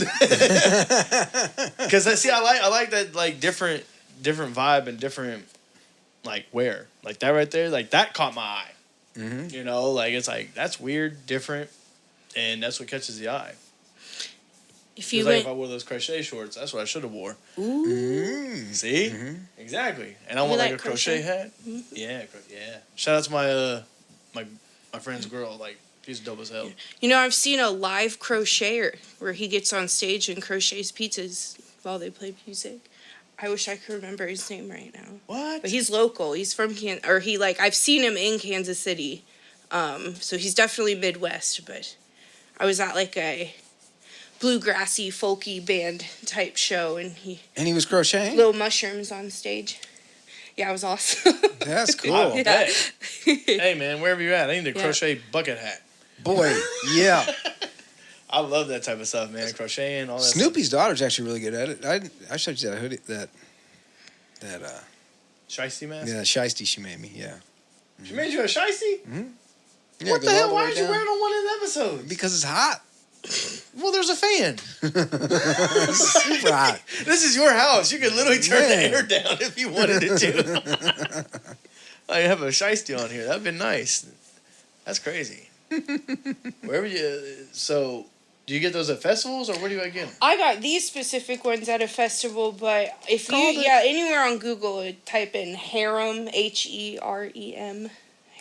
Because I like that like different vibe and different like wear. Like that right there, like that caught my eye. Mhm. You know, like it's like that's weird, different, and that's what catches the eye. if It's you like went, if I wore those crochet shorts, that's what I should have wore. Mm. See, exactly. And I You want like like a crochet hat. Yeah, yeah. Shout out to my my friend's girl. Like she's dope as hell. I've seen a live crocheter where he gets on stage and crochets pizzas while they play music. I wish I could remember his name right now. What? But he's local. He's from I've seen him in Kansas City. So he's definitely Midwest, but I was at like a bluegrassy, folky band type show and he was crocheting. little mushrooms on stage. Yeah, it was awesome. That's cool. I bet. Hey man, wherever you're at, I need a Yeah. crochet bucket hat. Boy, yeah. I love that type of stuff, man. Crocheting, all that. Snoopy's daughter's actually really good at it. I showed you that hoodie, that stuff. Shiesty mask. yeah, shiesty she made me. Yeah. She made you a shiesty. Yeah, What it the goes all hell? Why way did you down. wear it on one of the episodes? Because it's hot. Well, there's a fan. Super hot. This is your house. You could literally turn Man. the air down if you wanted it to. I have a shiesty on here. That'd been nice. That's crazy. Wherever you. So, do you get those at festivals or where do I get them? I got these specific ones at a festival, but if Called it- anywhere on Google, type in harem, HEREM,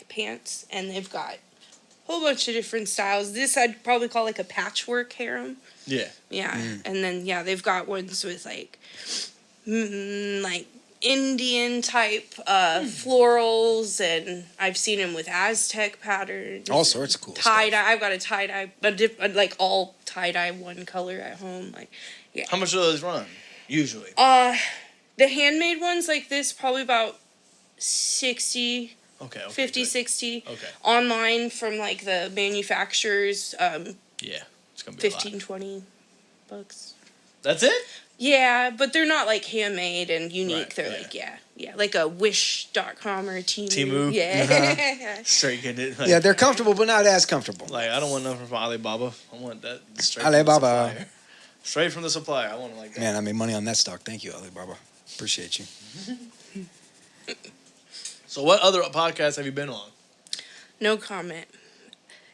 pants, and they've got a whole bunch of different styles. This I'd probably call like a patchwork harem. Yeah. Yeah, and then they've got ones with like Indian type florals, and I've seen him with Aztec patterns. All sorts of cool tie stuff. dye. I've got a tie dye, like all tie dye one color at home. Like, yeah. How much do those run usually? The handmade ones like this probably about 60, Okay. 50, good. 60. Okay. Online from like the manufacturers, Yeah, it's gonna be 15, a lot. 20 bucks. That's it? Yeah, but they're not like handmade and unique. Right, They're yeah. like, like a Wish.com or a Temu. Temu? Yeah. Straight get it. Like, Yeah, they're comfortable, but not as comfortable. Like, I don't want nothing from Alibaba. I want that straight Alibaba. from the supplier. Straight from the supplier. I want it like that. Man, I made money on that stock. Thank you, Alibaba. Appreciate you. So what other podcasts have you been on? No comment.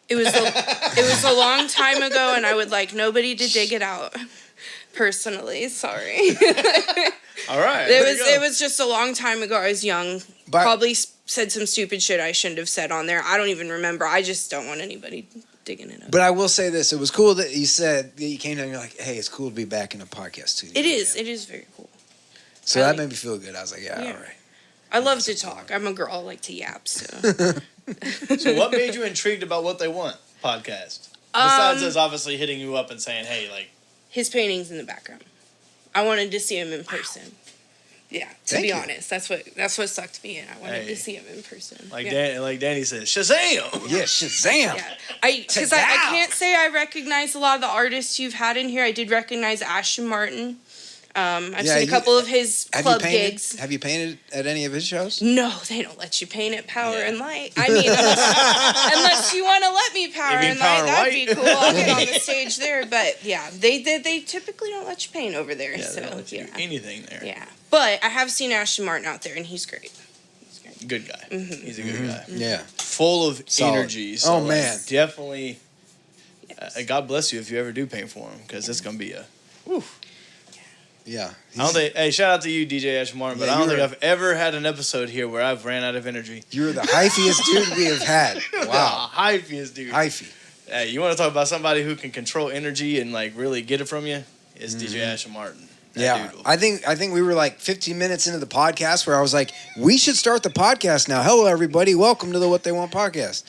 It was a long time ago, and I would like nobody to dig it out. Personally, sorry. All right. It was just a long time ago. I was young. But- Probably said some stupid shit I shouldn't have said on there. I don't even remember. I just don't want anybody digging it up. But I will say this: it was cool that you said that you came down and you're like, "Hey, it's cool to be back in a podcast studio." It is. again." It is very cool. So I that like- made me feel good. I was like, "Yeah, Yeah. all right." I love to talk. I'm a girl. I like to yap. So So what made you intrigued about What They Want podcast? Besides us obviously hitting you up and saying, hey, like... his paintings in the background. I wanted to see him in person. Yeah, to Thank be you. honest, that's what sucked me in. I wanted Hey. to see him in person. Like, yeah. like Danny said, Shazam! Yeah, Shazam! Yeah, because I can't say I recognize a lot of the artists you've had in here. I did recognize Ashton Martin. I've Yeah, seen a couple of his Have club you painted? gigs. Have you painted at any of his shows? No, they don't let you paint at Power Yeah. and Light. I mean, unless you want to let me Power You mean and Power Light, and that'd be Light? cool. I'll get on the stage there. But yeah, they typically don't let you paint over there. Yeah, so they don't let you do yeah. anything there. Yeah, but I have seen Ashton Martin out there, and he's great. Good guy. Mm-hmm. He's a good guy. Yeah. Full of Solid. energy. So Oh, like, man. definitely... Yes. God bless you if you ever do paint for him, because it's going to be a... Whew. Yeah. I don't think. Hey, shout out to you, DJ Ash Martin. But Yeah, I don't you think were- I've ever had an episode here where I've ran out of energy. You're the hyphiest dude we have had. Wow. The hyphiest dude. Hyphy. Hey, you want to talk about somebody who can control energy and like really get it from you? It's DJ Ash Martin. That Yeah. dude will- I think we were like 15 minutes into the podcast where I was like, we should start the podcast now. Hello, everybody. Welcome to the What They Want podcast.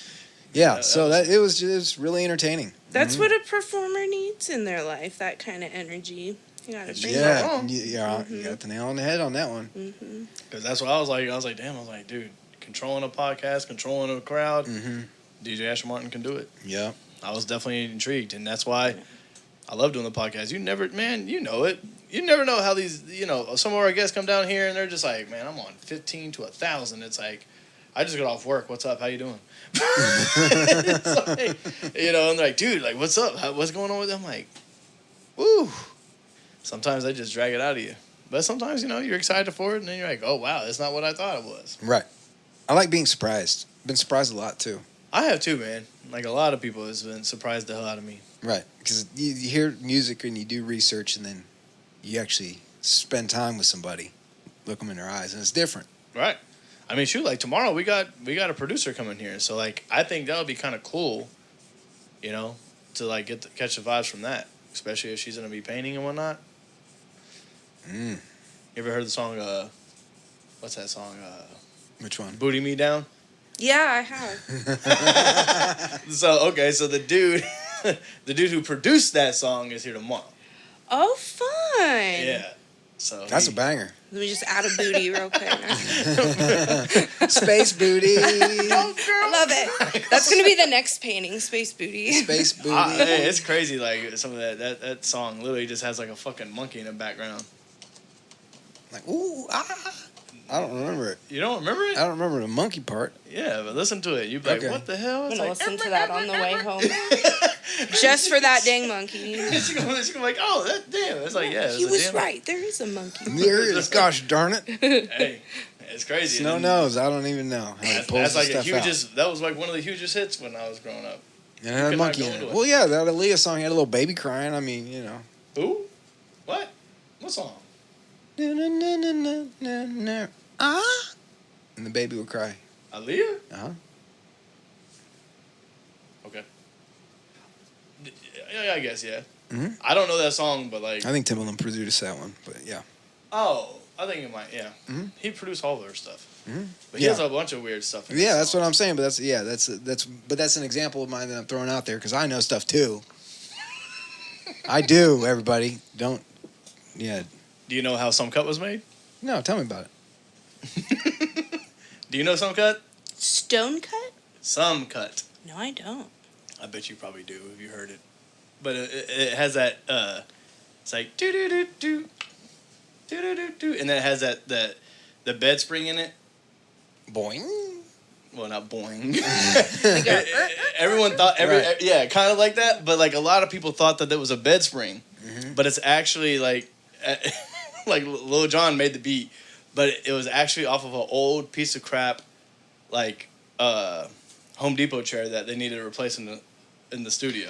Yeah. So it was just really entertaining. That's what a performer needs in their life. That kind of energy. You gotta bring You're that. not wrong. You got the nail on the head on that one. Because that's what I was like. I was like, damn. I was like, dude, controlling a podcast, controlling a crowd. Mm-hmm. DJ Ash Martin can do it. Yeah. I was definitely intrigued, and that's why I love doing the podcast. You never, man, you know it. You never know how these, some of our guests come down here and they're just like, man, I'm on 15 to 1,000. It's like, I just got off work. What's up? How you doing? It's like, and they're like, dude, like, what's up? What's going on with them? I'm like, woo. Sometimes they just drag it out of you. But sometimes, you're excited for it, and then you're like, oh, wow, that's not what I thought it was. Right. I like being surprised. Been surprised a lot too. I have too, man. Like, a lot of people has been surprised the hell out of me. Right. Because you hear music and you do research and then you actually spend time with somebody, look them in their eyes, and it's different. Right. I mean, shoot, like tomorrow we got a producer coming here, so like I think that would be kind of cool, to like catch the vibes from that, especially if she's gonna be painting and whatnot. Mm. You ever heard the song? What's that song? Which one? Booty Me Down. Yeah, I have. So the dude, the dude who produced that song is here tomorrow. Oh, fun. Yeah. So That's a banger. Let me just add a booty real quick. Space booty. I love it. That's gonna be the next painting, Space Booty. Space booty. Hey, it's crazy. Like some of that song literally just has like a fucking monkey in the background. Like, ooh, ah. I don't remember it. You don't remember it? I don't remember the monkey part. Yeah, but listen to it. You'd be like, Okay. what the hell? I'm It's gonna like, listen to that on the way home. Just for that dang monkey. She's gonna be like, oh, that damn. It's like, yeah. He it's a was damn- right. There is a monkey. There it is. Gosh darn it. Hey, it's crazy. Snow And knows. I don't even know how he That's, pulls that's the like a stuff out. hugest. That was like one of the hugest hits when I was growing up. And it had a could not monkey go in into it. it. Well, yeah, that Aaliyah song had a little baby crying. I mean, Who? What? What song? Na, na, na, na, na, na, na. Ah. And the baby would cry. Aaliyah? Uh-huh. Okay. Yeah, I guess, yeah. Mhm. I don't know that song, but like, I think Timbaland produced that one, but yeah. Oh, I think it might. Yeah, Mhm. he produced all of their stuff, but he Yeah. has a bunch of weird stuff. Yeah, that's what I'm saying. But that's an example of mine that I'm throwing out there because I know stuff too. I do. Everybody, don't. Yeah. Do you know how Some Cut was made? No, tell me about it. Do you know Some Cut? Stone cut? Some Cut. No, I don't. I bet you probably do if you heard it. But it has that. It's like do do do do do do do do, and then it has the bed spring in it. Boing. Well, not boing. Like a, Everyone thought Right. yeah, kind of like that. But like a lot of people thought that was a bed spring, but it's actually like like Lil Jon made the beat, but it was actually off of an old piece of crap, like Home Depot chair that they needed to replace in the studio,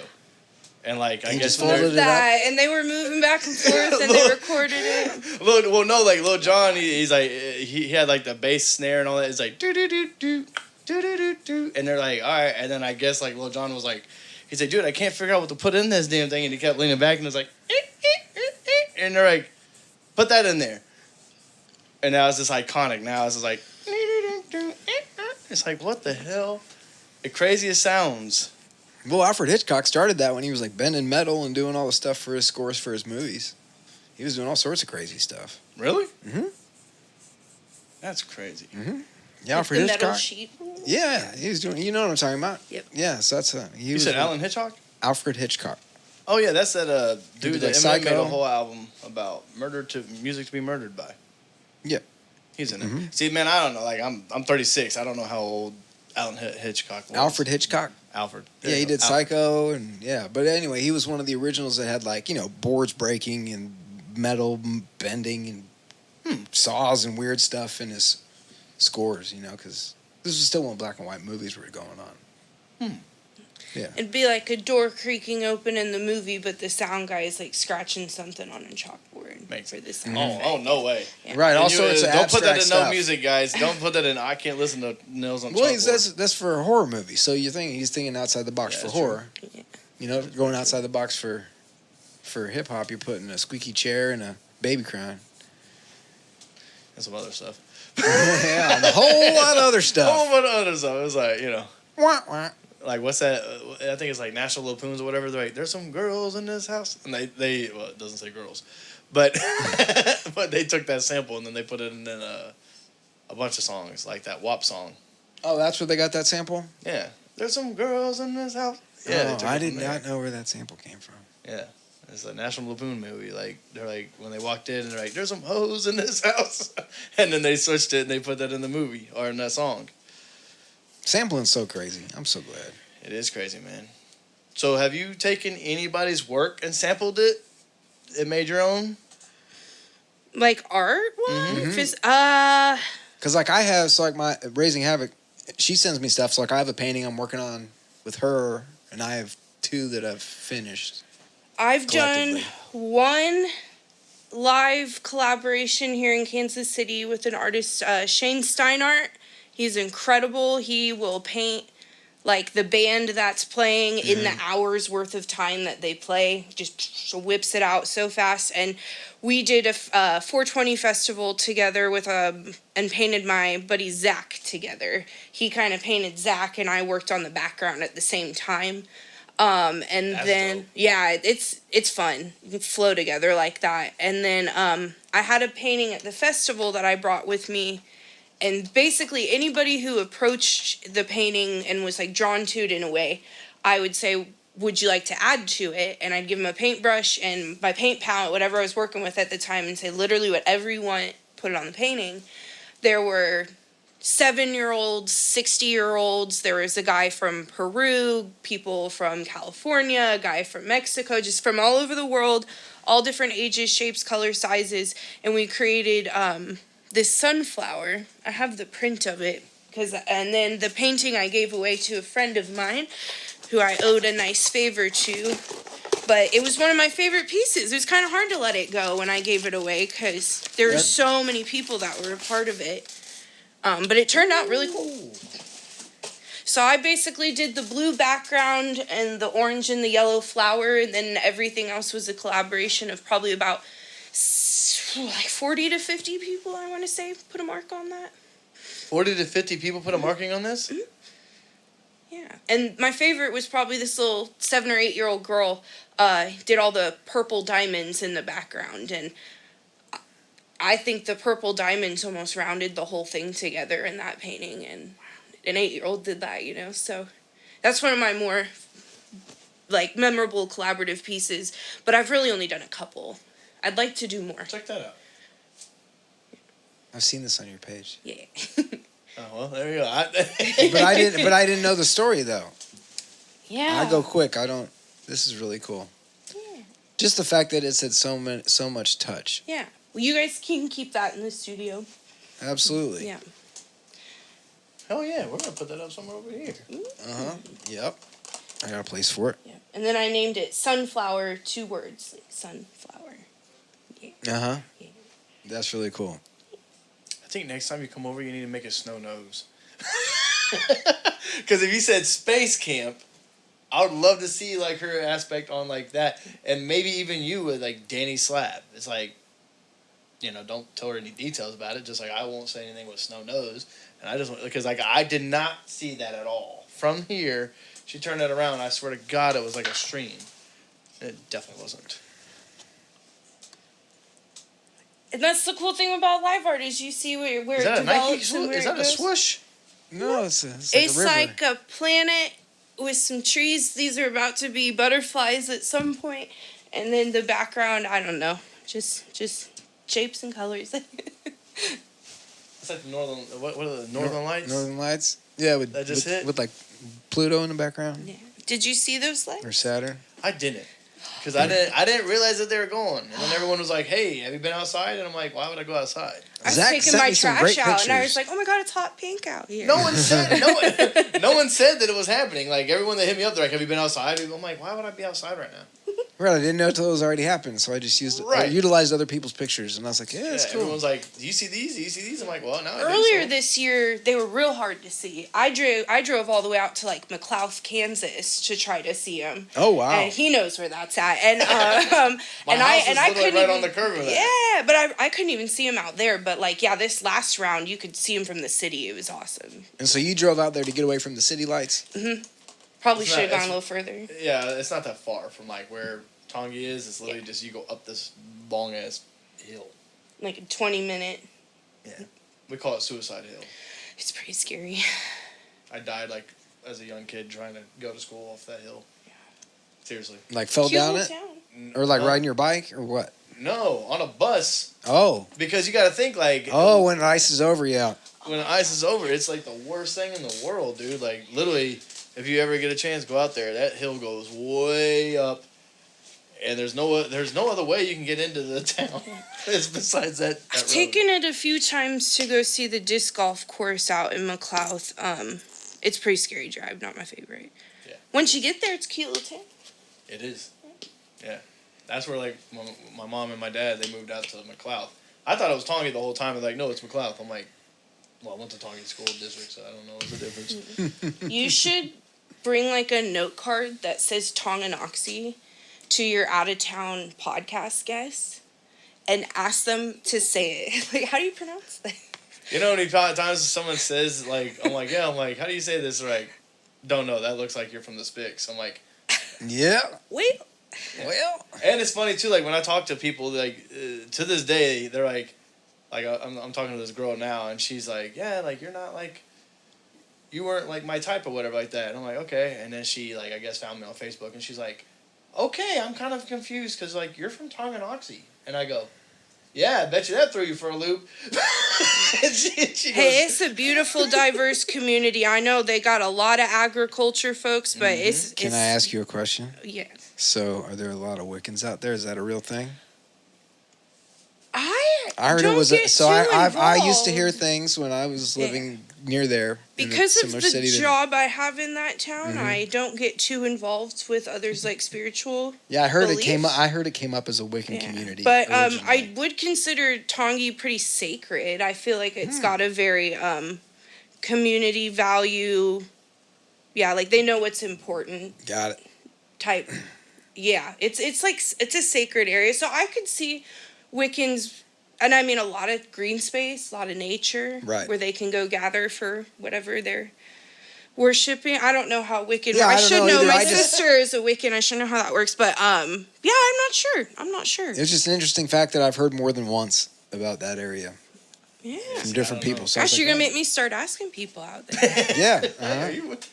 and like I He guess just when they're- folded it up. that, and they were moving back and forth, and they recorded it. Lil Jon, he's like he had like the bass snare and all that. It's like do do do do do do do do, and they're like all right, and then I guess like Lil Jon was like, he said, dude, I can't figure out what to put in this damn thing, and he kept leaning back and it was like, and they're like, put that in there, and now it's just iconic. Now it's just like, it's like what the hell, the craziest sounds. Well, Alfred Hitchcock started that when he was like bending metal and doing all the stuff for his scores for his movies. He was doing all sorts of crazy stuff. Really? Mhm. That's crazy. Yeah, Alfred The metal Hitchcock. sheet. Yeah, he was doing. You know what I'm talking about? Yep. Yeah, so that's he You was said one- Alan Hitchcock? Alfred Hitchcock. Oh yeah, that's that dude did, that like, Eminem made Psycho. a whole album about music to be murdered by. Yeah. He's in it. Mhm. See, man, I don't know. Like I'm 36. I don't know how old Alan Hitchcock was. Alfred Hitchcock. Alfred. Yeah, he did Alfred. Psycho and yeah, but anyway, he was one of the originals that had like boards breaking and metal bending and saws and weird stuff in his scores. Because this was still when black and white movies were going on. It'd be like a door creaking open in the movie, but the sound guy is like scratching something on a chalkboard Makes for the sound. Oh no way. Yeah. Right, all And sorts of don't put that abstract in stuff. no music, guys. Don't put that in. I can't listen to nails on Well, chalkboard. that's for a horror movie, so he's thinking outside the box Yeah, for that's horror. Yeah. Going outside the box for hip hop, you're putting a squeaky chair and a baby crying. And some other stuff. Yeah, and a whole lot of other A stuff. whole bunch of other stuff. It was like Wah, wah. like what's that? I think it's like National Lapoons or whatever. They're like, there's some girls in this house, and they well, it doesn't say girls, but but they took that sample and then they put it in a bunch of songs like that WAP song. Oh, that's where they got that sample? Yeah, there's some girls in this house. Yeah, they Oh, took I it did from there. not know where that sample came from. Yeah, it's a National Lapoon movie. Like they're like when they walked in, they're like, there's some hoes in this house, and then they switched it and they put that in the movie or in that song. Sampling's so crazy. I'm so glad. It is crazy, man. So have you taken anybody's work and sampled it and made your own? Like art one? Mm-hmm. Because like I have, so like my Raising Havoc, she sends me stuff. So like I have a painting I'm working on with her, and I have 2 that I've finished. I've done Collectively. one live collaboration here in Kansas City with an artist, Shane Steinart. He's incredible. He will paint like the band that's playing in the hours worth of time that they play. Just whips it out so fast. And we did a 420 festival together with and painted my buddy Zach together. He kind of painted Zach, and I worked on the background at the same time. And That's then dope. yeah, it's fun. You can flow together like that. And then I had a painting at the festival that I brought with me, and basically anybody who approached the painting and was like drawn to it in a way, I would say, would you like to add to it? And I'd give them a paintbrush and my paint palette, whatever I was working with at the time, and say literally whatever you want, put it on the painting. There were 7-year-olds, 60-year-olds. There was a guy from Peru, people from California, a guy from Mexico, just from all over the world, all different ages, shapes, colors, sizes. And we created this sunflower. I have the print of it. And then the painting I gave away to a friend of mine who I owed a nice favor to. But it was one of my favorite pieces. It was kind of hard to let it go when I gave it away because there were so many people that were a part of it. But it turned out really cool. So I basically did the blue background and the orange and the yellow flower, and then everything else was a collaboration of probably about like 40 to 50 people, I want to say, put a mark on that. 40 to 50 people put a marking on this? Mm-hmm. Yeah. And my favorite was probably this little 7 or 8-year-old girl did all the purple diamonds in the background. And I think the purple diamonds almost rounded the whole thing together in that painting. And an 8-year-old did that, you know. So that's one of my more, like, memorable collaborative pieces. But I've really only done a couple. I'd like to do more. Check that out. I've seen this on your page. Yeah. Oh, well, there you go. But I didn't know the story though. Yeah. I go quick. I don't. This is really cool. Yeah. Just the fact that it said so much touch. Yeah. Well, you guys can keep that in the studio. Absolutely. Yeah. Hell yeah, we're going to put that up somewhere over here. Yep. I got a place for it. Yeah. And then I named it Sunflower, 2 words, like sunflower. Yeah. Yeah. That's really cool. I think next time you come over, you need to make a snow nose. Because if you said space camp, I would love to see like her aspect on like that, and maybe even you with like Danny Slab. It's like, you know, don't tell her any details about it. Just like I won't say anything with snow nose, and I just want, because like I did not see that at all from here. She turned it around. I swear to God, it was like a stream. It definitely wasn't. And that's the cool thing about live art is you see where Is it that a Nike develops and swoosh? where Is it that a goes. swoosh? No, it's like It's a river. like a planet with some trees. These are about to be butterflies at some point, and then the background, I don't know, just shapes and colors. It's like the northern. What are the Northern Lights? Northern Lights. Yeah, with That just hit? with like Pluto in the background Yeah. Did you see those lights? or Saturn. I didn't. Because I didn't realize that they were going. And then everyone was like, hey, have you been outside? And I'm like, why would I go outside? I was Zach taking sent my me some trash great out, and I pictures. was like, "Oh my god, it's hot pink out here." No one said no one said that it was happening. Like everyone that hit me up, they're like, have you been outside? I'm like, why would I be outside right now? Right, I didn't know until it was already happened, so I just used I Right. utilized other people's pictures, and I was like, yeah, that's cool. Everyone's like, do you see these? Do you see these? I'm like, well, no. I do, Earlier so. this year, they were real hard to see. I drove all the way out to like McLouth, Kansas, to try to see him. Oh wow! And he knows where that's at. And My and house I is literally couldn't right even, on the curve of that. Yeah, but I couldn't even see him out there. But like, yeah, this last round, you could see him from the city. It was awesome. And so you drove out there to get away from the city lights. Probably It's should have not- gone a little further. Yeah, it's not that far from like where Tongi is. It's literally just you go up this long ass hill. Like a 20-minute. Yeah. We call it Suicide Hill. It's pretty scary. I died like as a young kid trying to go to school off that hill. Seriously. Like fell Cute down little it, town. or like No. riding your bike, or what? No, on a bus. Oh, Because you got to think like when ice is over, yeah. when ice is over, it's like the worst thing in the world, dude. Like literally, if you ever get a chance, go out there. That hill goes way up, and there's no other way you can get into the town. It's besides that. I've road. taken it a few times to go see the disc golf course out in McLouth. It's a pretty scary drive, not my favorite. Yeah. Once you get there, it's a cute little town. It is. Yeah, that's where like my mom and my dad they moved out to McLouth. I thought it was Tongi the whole time. They're like, no, it's McLouth. I'm like, well, I went to Tongi School District, so I don't know what's the difference. You should bring like a note card that says Tonganoxie to your out of town podcast guests and ask them to say it. Like, how do you pronounce that? You know how many times someone says like, I'm like, how do you say this? They're like, don't know. That looks like you're from the Spics. I'm like, Yeah. Wait. Well, and it's funny too. Like when I talk to people, like to this day, they're like I'm talking to this girl now, and she's like, yeah, like you're not like, you weren't like my type or whatever like that. And I'm like, okay. And then she like I guess found me on Facebook, and she's like, okay, I'm kind of confused because like you're from Tonganoxie, and I go, yeah, I bet you that threw you for a loop. And she Hey, goes, it's a beautiful, diverse community. I know they got a lot of agriculture folks, but it's. can I ask you a question? Yeah. So, are there a lot of Wiccans out there? Is that a real thing? I heard don't it was. get So too I used to hear involved. things when I was living near there. in a Because of similar the city that- job I have in that town, Mhm. I don't get too involved with others like spiritual. Yeah, I heard it came. beliefs. I heard it came up as a Wiccan Yeah. community. But I originally. would consider Tongi pretty sacred. I feel like Hmm. it's got a very community value. Yeah, like they know what's important got it. type. Yeah, it's like it's a sacred area. So I could see Wiccans and I mean a lot of green space, a lot of nature, Right. where they can go gather for whatever they're worshiping. I don't know how Wiccan. Yeah, I I don't should know know. either. My I just- sister is a Wiccan. I should know how that works. But yeah, I'm not sure. It's just an interesting fact that I've heard more than once about that area Yeah. from different people. So I was Gosh, like, you're gonna oh. make me start asking people out there. Yeah. Yeah, Uh-huh. you would.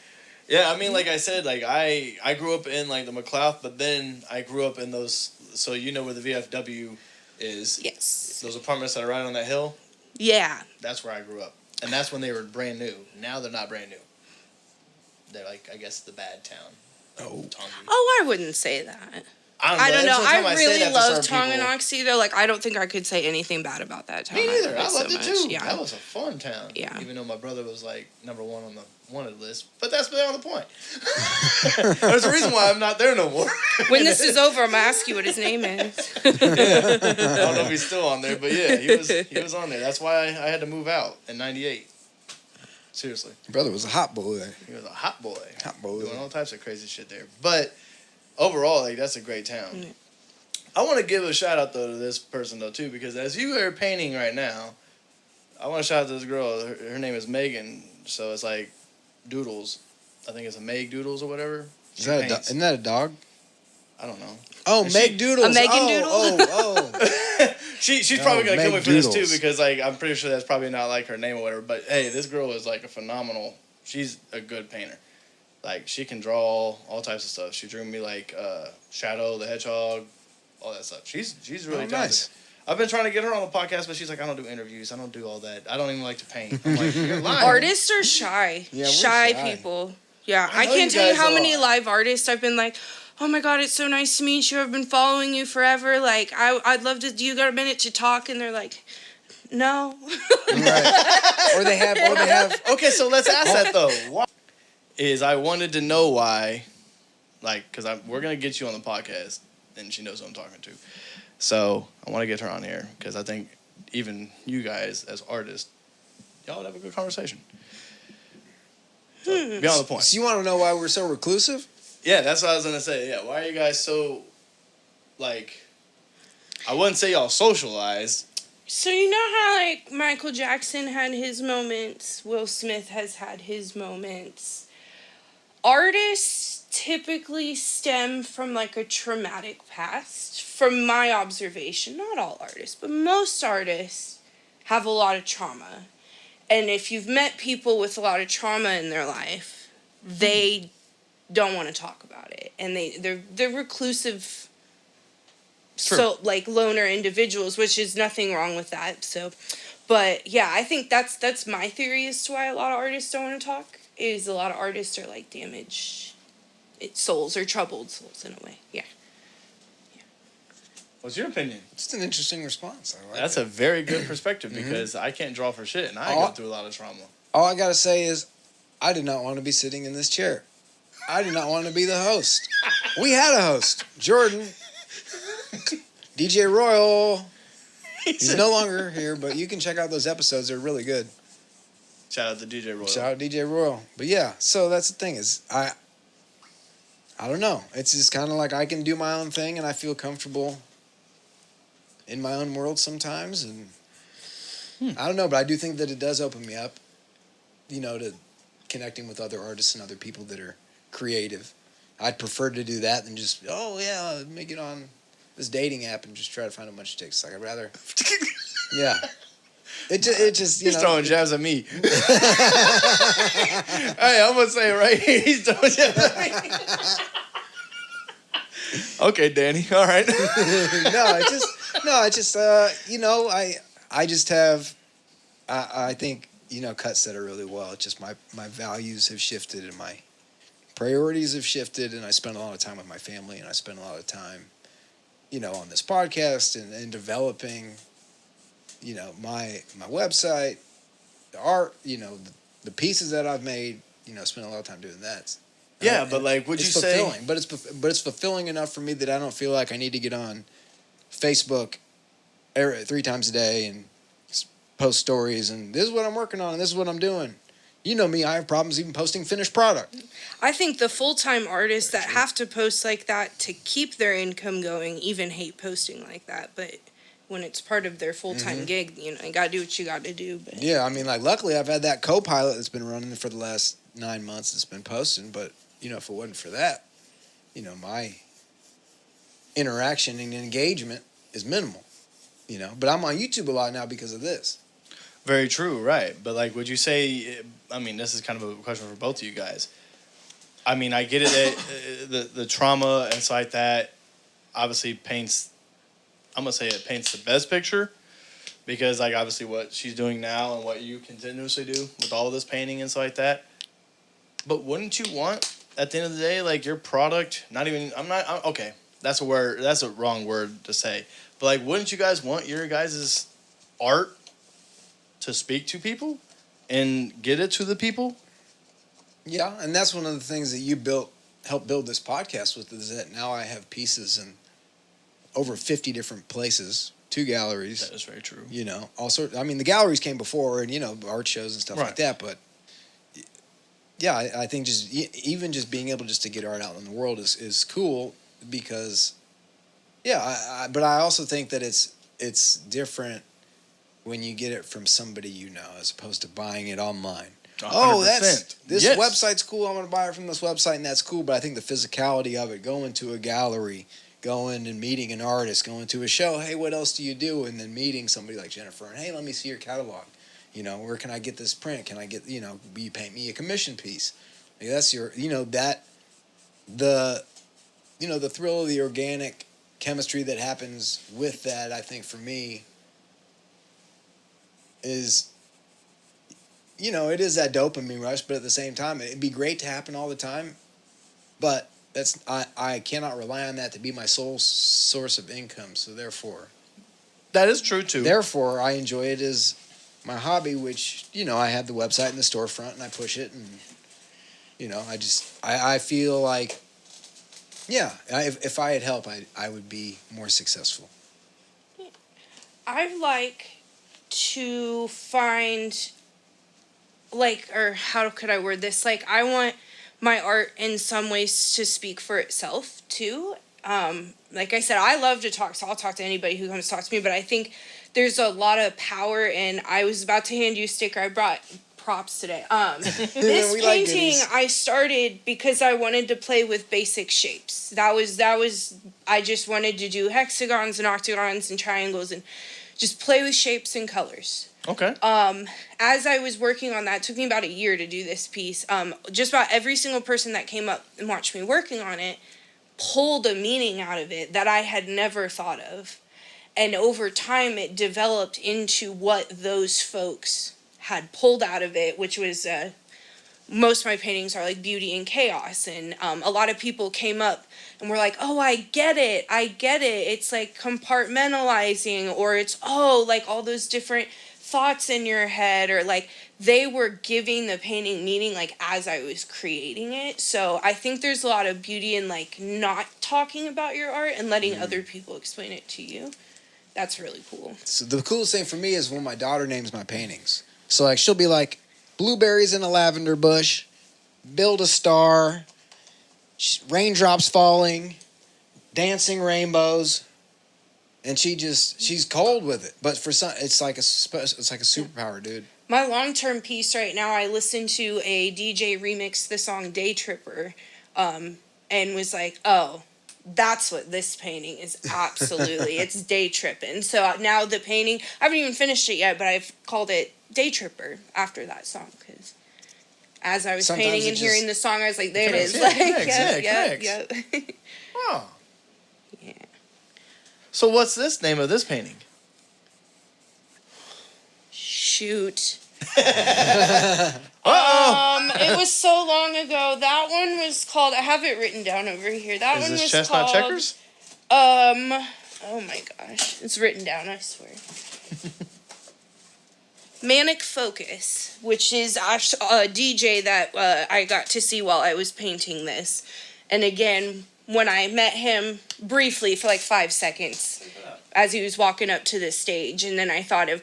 Yeah, I mean, like I said, like I grew up in like the McLeod, but then I grew up in those. So you know where the VFW is? Yes. Those apartments that are right on that hill. Yeah. That's where I grew up, and that's when they were brand new. Now they're not brand new. They're like, I guess, the bad town. Oh. Tongi. Oh, I wouldn't say that. Every I don't know. single time I say really that to love certain people- Tonganoxie though. Like, I don't think I could say anything bad about that town. Me neither. I love loved it so too. much. Yeah. That was a fun town. Yeah. Even though my brother was like number 1 on the wanted list, but that's beyond the point. There's a reason why I'm not there no more. When this is over, I'm gonna ask you what his name is. I don't know if he's still on there, but yeah, he was on there. That's why I had to move out in '98. Seriously, Your brother was a hot boy. he was a hot boy, Hot boy. doing all types of crazy shit there. But overall, like that's a great town. Yeah. I want to give a shout out though to this person though too, because as you are painting right now, I want to shout out to this girl. Her name is Megan. So it's like Doodles. I think it's a Meg Doodles or whatever. Is that isn't that a dog? I don't know. Oh, Is Meg she- Doodles. A Megan oh, Doodle? Oh, She's No, probably gonna kill Meg me for this Doodles. too, because like I'm pretty sure that's probably not like her name or whatever. But hey, this girl is like a phenomenal. She's a good painter. Like she can draw all types of stuff. She drew me like Shadow the Hedgehog, all that stuff. She's really oh, talented. nice. I've been trying to get her on the podcast, but she's like, I don't do interviews. I don't do all that. I don't even like to paint. I'm like, you're lying. Artists are shy. Yeah, we're shy shy. people. Yeah, I I know can't you tell you guys how many are. live artists I've been like, oh my god, it's so nice to meet you. I've been following you forever. Like, I'd love to. Do you got a minute to talk? And they're like, no. Right. Or they have. Okay, so let's ask that though. Why? Is I wanted to know why, like, because we're gonna get you on the podcast, and she knows who I'm talking to. So I want to get her on here because I think even you guys as artists, y'all would have a good conversation. So, beyond the point. So you want to know why we're so reclusive? Yeah, that's what I was gonna say. Yeah, why are you guys so, like, I wouldn't say y'all socialized. So you know how like Michael Jackson had his moments, Will Smith has had his moments. Artists typically stem from like a traumatic past. From my observation, not all artists, but most artists have a lot of trauma. And if you've met people with a lot of trauma in their life, they don't want to talk about it. And they're reclusive, so like loner individuals, which is nothing wrong with that. So, but yeah, I think that's my theory as to why a lot of artists don't want to talk. Is a lot of artists are like damaged souls or troubled souls in a way. Yeah. What's your opinion? It's an interesting response. I like That's it. a very good perspective because I can't draw for shit and I go through a lot of trauma. All I gotta say is, I did not want to be sitting in this chair. I did not want to be the host. We had a host, Jordan, DJ Royal. He's no longer here, but you can check out those episodes. They're really good. Shout out to DJ Roy. Shout out DJ Royal. But yeah, so that's the thing is, I don't know. It's just kind of like I can do my own thing and I feel comfortable in my own world sometimes. And I don't know, but I do think that it does open me up, to connecting with other artists and other people that are creative. I'd prefer to do that than just, make it on this dating app and just try to find a bunch of chicks. Like, I'd rather, yeah. It just He's throwing jabs at me. Hey, I'm going to say it right here. He's throwing jabs at me. Okay, Danny. All right. I just have, I think, cut set it really well. It's just my values have shifted and my priorities have shifted, and I spend a lot of time with my family, and I spend a lot of time, on this podcast and developing, my website, the art, the pieces that I've made, spend a lot of time doing that. Yeah, but like, would you It's say... fulfilling, but it's fulfilling enough for me that I don't feel like I need to get on Facebook 3 times a day and post stories and this is what I'm working on and this is what I'm doing. You know me, I have problems even posting finished product. I think the full-time artists that have to post like that to keep their income going even hate posting like that. But when it's part of their full-time gig. You know, you gotta do what you gotta do. But Yeah, I mean, like, luckily I've had that co-pilot that's been running for the last 9 months that's been posting, but, you know, if it wasn't for that, you know, my interaction and engagement is minimal, you know. But I'm on YouTube a lot now because of this. Very true, right? But like, would you say? I mean, this is kind of a question for both of you guys. I mean, I get it that the trauma and stuff like that obviously paints. I'm gonna say it paints the best picture because, like, obviously what she's doing now and what you continuously do with all of this painting and stuff like that. But wouldn't you want, at the end of the day, like your product? Not even. Okay. That's a word. That's a wrong word to say. But like, wouldn't you guys want your guys' art to speak to people and get it to the people? Yeah, and that's one of the things that you helped build this podcast with, is that now I have pieces in over 50 different places, 2 galleries. That is very true. You know, all sorts. I mean, the galleries came before, and, you know, art shows and stuff like that. But yeah, I think just even just being able just to get art out in the world is cool because, yeah. But I also think that it's different when you get it from somebody you know as opposed to buying it online. 100%. Oh, this Yes. website's cool. I'm going to buy it from this website, and that's cool. But I think the physicality of it, going to a gallery, going and meeting an artist, going to a show, hey, what else do you do? And then meeting somebody like Jennifer, and hey, let me see your catalog. You know, where can I get this print? Can I get, you know, will you paint me a commission piece? Like, that's your, you know, the thrill of the organic chemistry that happens with that, I think for me is, you know, it is that dopamine rush, but at the same time, it'd be great to happen all the time, but I cannot rely on that to be my sole source of income. So therefore, That is true too. therefore, I enjoy it as my hobby, which, you know, I have the website and the storefront, and I push it, and, you know, I feel like, yeah, if I had help, I would be more successful. I like to find, like, or how could I word this? Like, I want my art in some ways to speak for itself too. Like I said, I love to talk, so I'll talk to anybody who comes to talk to me, but I think there's a lot of power in, I was about to hand you a sticker, I brought props today. This We like painting goodies. I started because I wanted to play with basic shapes. That was, I just wanted to do hexagons and octagons and triangles and just play with shapes and colors. Okay. As I was working on that, it took me about a year to do this piece. Just about every single person that came up and watched me working on it pulled a meaning out of it that I had never thought of. And over time, it developed into what those folks had pulled out of it, which was, most of my paintings are like beauty and chaos. And a lot of people came up and were like, oh, I get it. It's like compartmentalizing, or it's, oh, like all those different thoughts in your head, or like they were giving the painting meaning like as I was creating it. So I think there's a lot of beauty in like not talking about your art and letting other people explain it to you. That's really cool. So the coolest thing for me is when my daughter names my paintings. So like she'll be like, blueberries in a lavender bush, build a star, raindrops falling, dancing rainbows, and she's cold with it. But for some, it's like a superpower, dude. My long-term piece right now, I listened to a DJ remix the song Day Tripper, and was like, oh, that's what this painting is. Absolutely. It's day tripping. So now the painting, I haven't even finished it yet, but I've called it Day Tripper after that song, because as I was Sometimes painting it and just hearing the song, I was like, there it is. Connects, Like, yeah, yep. Oh. Yeah. So what's this name of this painting? Shoot. Uh-oh. It was so long ago. That one was called, I have it written down over here. That Is one this was Chestnut called, Checkers? oh my gosh. It's written down, I swear. Manic Focus, which is a DJ that I got to see while I was painting this. And again, when I met him briefly for like 5 seconds as he was walking up to the stage, and then I thought of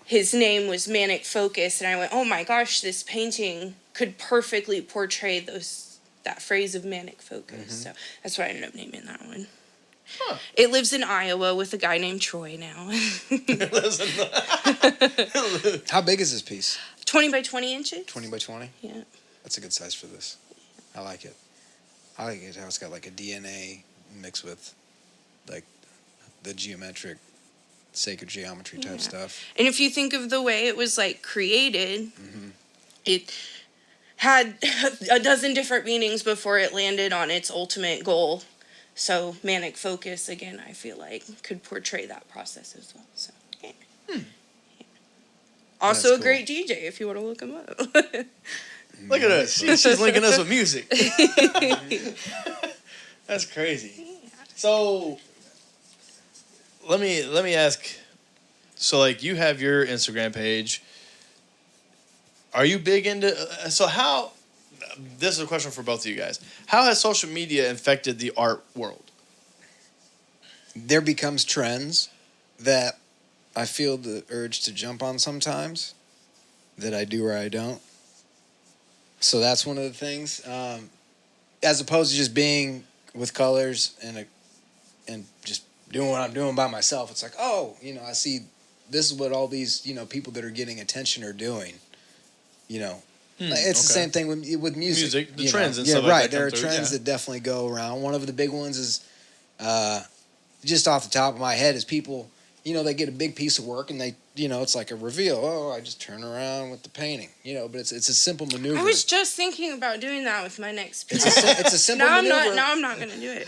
his name was Manic Focus, and I went, oh my gosh, this painting could perfectly portray that phrase of manic focus. So that's what I ended up naming that one. Huh. It lives in Iowa with a guy named Troy now. How big is this piece? 20 by 20 inches. 20 by 20? Yeah. That's a good size for this. I like it. I like it how it's got like a DNA mixed with like the geometric, sacred geometry type Yeah. stuff. And if you think of the way it was like created, Mm-hmm. it had a dozen different meanings before it landed on its ultimate goal. So manic focus, again, I feel like could portray that process as well. So yeah. Yeah. Also That's a great DJ if you want to look him up. Look at us. She's linking us with music. That's crazy. So let me ask. So like you have your Instagram page. Are you big into? So how? This is a question for both of you guys. How has social media affected the art world? There becomes trends that I feel the urge to jump on sometimes that I do or I don't. So that's one of the things. As opposed to just being with colors and just doing what I'm doing by myself. It's like, oh, I see this is what all these, people that are getting attention are doing. It's the same thing with music. The trends and yeah, stuff right. like that. There are come through, trends yeah. that definitely go around. One of the big ones is, just off the top of my head, is people, they get a big piece of work and they, it's like a reveal. Oh, I just turn around with the painting, but it's a simple maneuver. I was just thinking about doing that with my next piece. It's a simple maneuver. Now I'm not going to do it.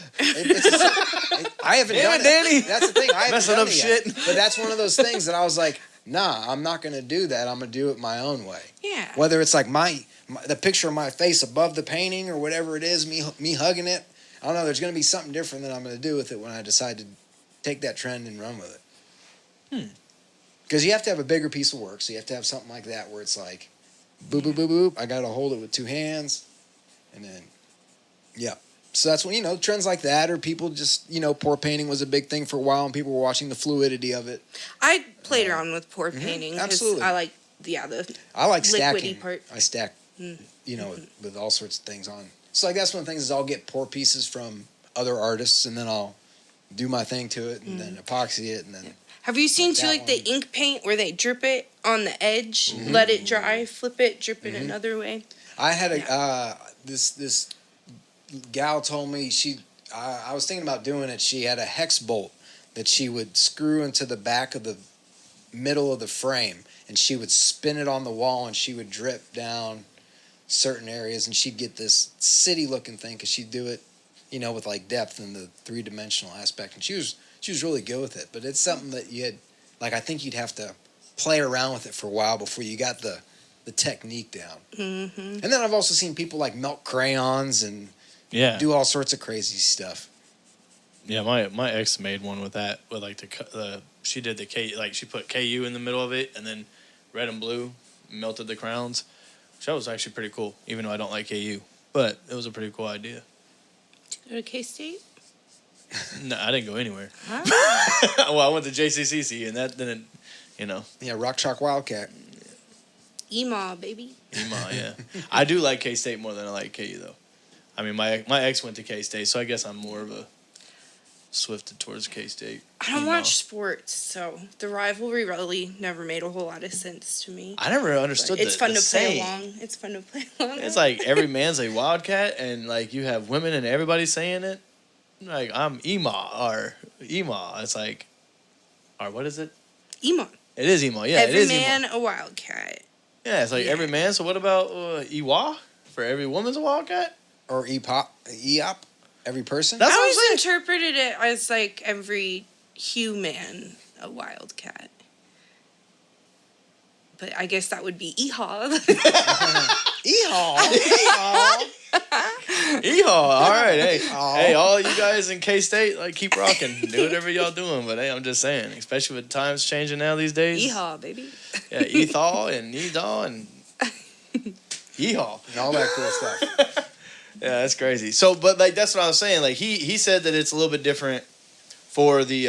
I haven't Damn done it, Danny. That's the thing. I haven't Messing done up it yet. shit. But that's one of those things that I was like, nah, I'm not going to do that. I'm going to do it my own way. Yeah. Whether it's like the picture of my face above the painting or whatever it is, me hugging it. I don't know. There's going to be something different that I'm going to do with it when I decide to take that trend and run with it. Because you have to have a bigger piece of work. So you have to have something like that where it's like, boop, boop, boop, boop. I got to hold it with two hands. And then, yeah. So that's when, trends like that, or people just, pour painting was a big thing for a while and people were watching the fluidity of it. I played around with pour painting. 'Cause absolutely. I like, the I like liquidy stacking. part. I stack, with all sorts of things on. So like that's one of the things is I'll get pour pieces from other artists and then I'll do my thing to it and then epoxy it and then. Have you seen Like too, that like the one. ink paint where they drip it on the edge, let it dry, flip it, drip it another way? I had this gal told me I was thinking about doing it. She had a hex bolt that she would screw into the back of the middle of the frame and she would spin it on the wall and she would drip down certain areas and she'd get this city looking thing because she'd do it, with like depth and the 3-dimensional aspect. And she was really good with it, but it's something that I think you'd have to play around with it for a while before you got the technique down. Mm-hmm. And then I've also seen people like melt crayons and do all sorts of crazy stuff. Yeah, my ex made one with that. With like she did the K, like she put KU in the middle of it and then red and blue, melted the crowns. Which that was actually pretty cool, even though I don't like KU. But it was a pretty cool idea. Go to K-State? No, I didn't go anywhere. Huh? Well, I went to JCCC and that didn't, Yeah, Rock Chalk Wildcat. EMA, baby. Yeah. I do like K-State more than I like KU though. I mean, my ex went to K-State, so I guess I'm more of a swifted towards K-State. I don't watch sports, so the rivalry really never made a whole lot of sense to me. I never understood It's fun the to play saying. along. It's fun to play along. It's like every man's a Wildcat, and like you have women and everybody saying it. Like I'm Ema or Ema. It's like, or what is it? EMA. It is Ema. Yeah, Every it is man Ema. a wildcat. Yeah, it's like every man. So what about Iwa? For every woman's a Wildcat? Or EOP, every person. That's I what I'm always saying. interpreted it as like every human a wildcat. But I guess that would be Ehaw. Ehaw. Yeehaw! All right, hey, all you guys in K-State, like keep rocking, do whatever y'all doing. But hey, I'm just saying, especially with times changing now these days. Ehaw, baby. Yeah, Ethaw and Edaw and Yeehaw. And all that cool stuff. Yeah, that's crazy. So, but like that's what I was saying. Like he said that it's a little bit different for the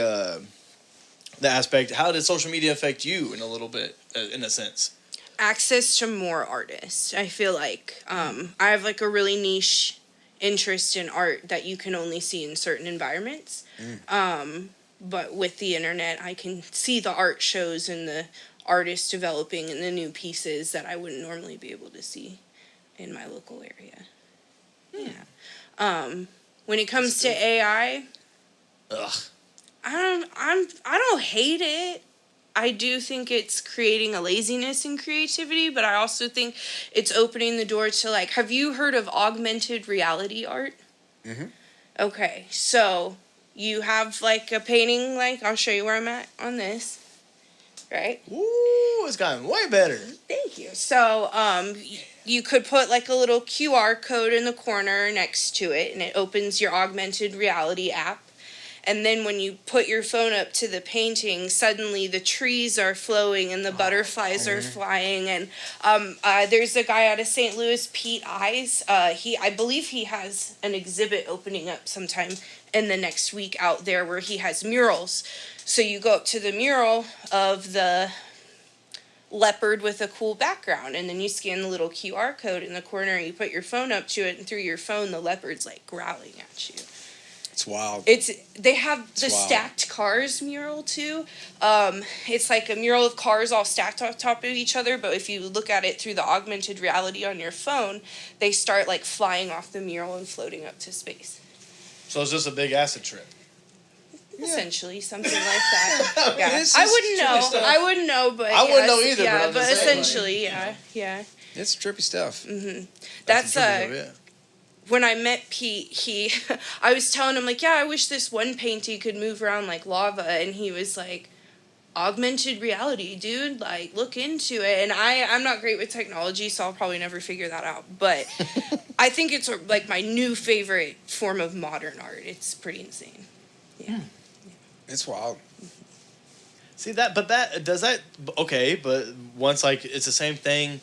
aspect. How did social media affect you in a little bit, in a sense? Access to more artists. I feel like I have like a really niche interest in art that you can only see in certain environments. But with the internet, I can see the art shows and the artists developing and the new pieces that I wouldn't normally be able to see in my local area. Yeah. When it comes to AI, I don't hate it. I do think it's creating a laziness in creativity, but I also think it's opening the door to, like, have you heard of augmented reality art? Mm-hmm. Okay, so you have like a painting, like I'll show you where I'm at on this, right? Ooh, it's gotten way better. Thank you. So, you could put like a little QR code in the corner next to it, and it opens your augmented reality app. And then when you put your phone up to the painting, suddenly the trees are flowing and the butterflies are flying. And there's a guy out of St. Louis, Pete Eyes. I believe he has an exhibit opening up sometime in the next week out there where he has murals. So you go up to the mural of the leopard with a cool background, and then you scan the little QR code in the corner, and you put your phone up to it, and through your phone the leopard's like growling at you. It's wild. They have the wild. stacked cars mural too. It's like a mural of cars all stacked on top of each other, but if you look at it through the augmented reality on your phone, they start like flying off the mural and floating up to space. So it's just a big acid trip. Essentially, something like that. Yeah. This is I wouldn't know. trippy stuff. I wouldn't know, but I wouldn't know yes, either, but Yeah, I'm but just saying, like, essentially, yeah. It's trippy stuff. That's yeah. when I met Pete, I was telling him, like, yeah, I wish this one painting could move around like lava. And he was like, augmented reality, dude, like, look into it. And I'm not great with technology, so I'll probably never figure that out. But I think it's like my new favorite form of modern art. It's pretty insane. Yeah. It's wild. See that, but okay, but once, like, it's the same thing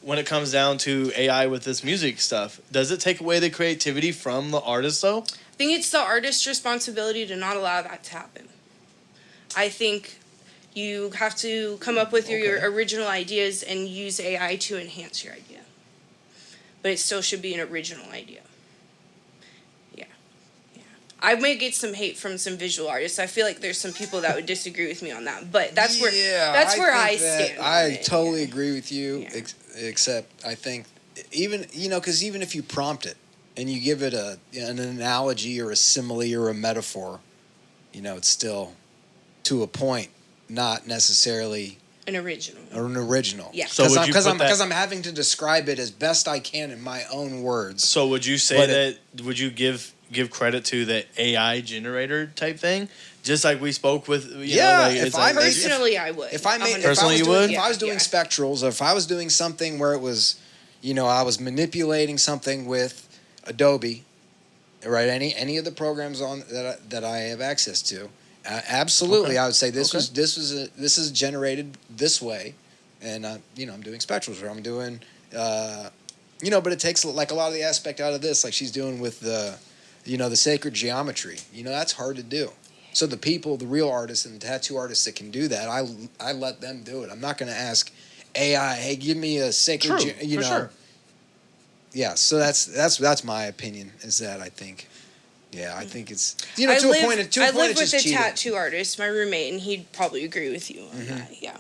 when it comes down to AI with this music stuff. Does it take away the creativity from the artist, though? I think it's the artist's responsibility to not allow that to happen. I think you have to come up with your original ideas and use AI to enhance your idea. But it still should be an original idea. Yeah. I may get some hate from some visual artists. I feel like there's some people that would disagree with me on that. But that's where I stand. I totally agree with you. Yeah. Except I think even because even if you prompt it and you give it an analogy or a simile or a metaphor, it's still to a point not necessarily an original. Yeah. So because I'm having to describe it as best I can in my own words. So would you say would you give credit to the AI generator type thing? Just like we spoke with, Personally, I would. If I was doing spectrals, or if I was doing something where it was, I was manipulating something with Adobe, right? Any of the programs on that I have access to, absolutely, I would say this is generated this way, and I'm doing spectrals, or I'm doing, but it takes like a lot of the aspect out of this, like she's doing with the sacred geometry. That's hard to do. So the real artists and the tattoo artists that can do that, I let them do it. I'm not going to ask AI, hey, give me a sacred, for sure. Yeah, so that's my opinion. Is that I think it's I to a point. I live with a tattoo artist, my roommate, and he'd probably agree with you on that. Yeah.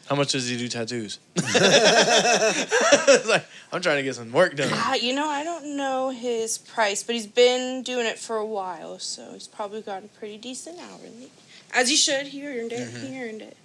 How much does he do tattoos? It's like, I'm trying to get some work done. I don't know his price, but he's been doing it for a while, so he's probably got a pretty decent hourly. As he should. He earned it. He earned it.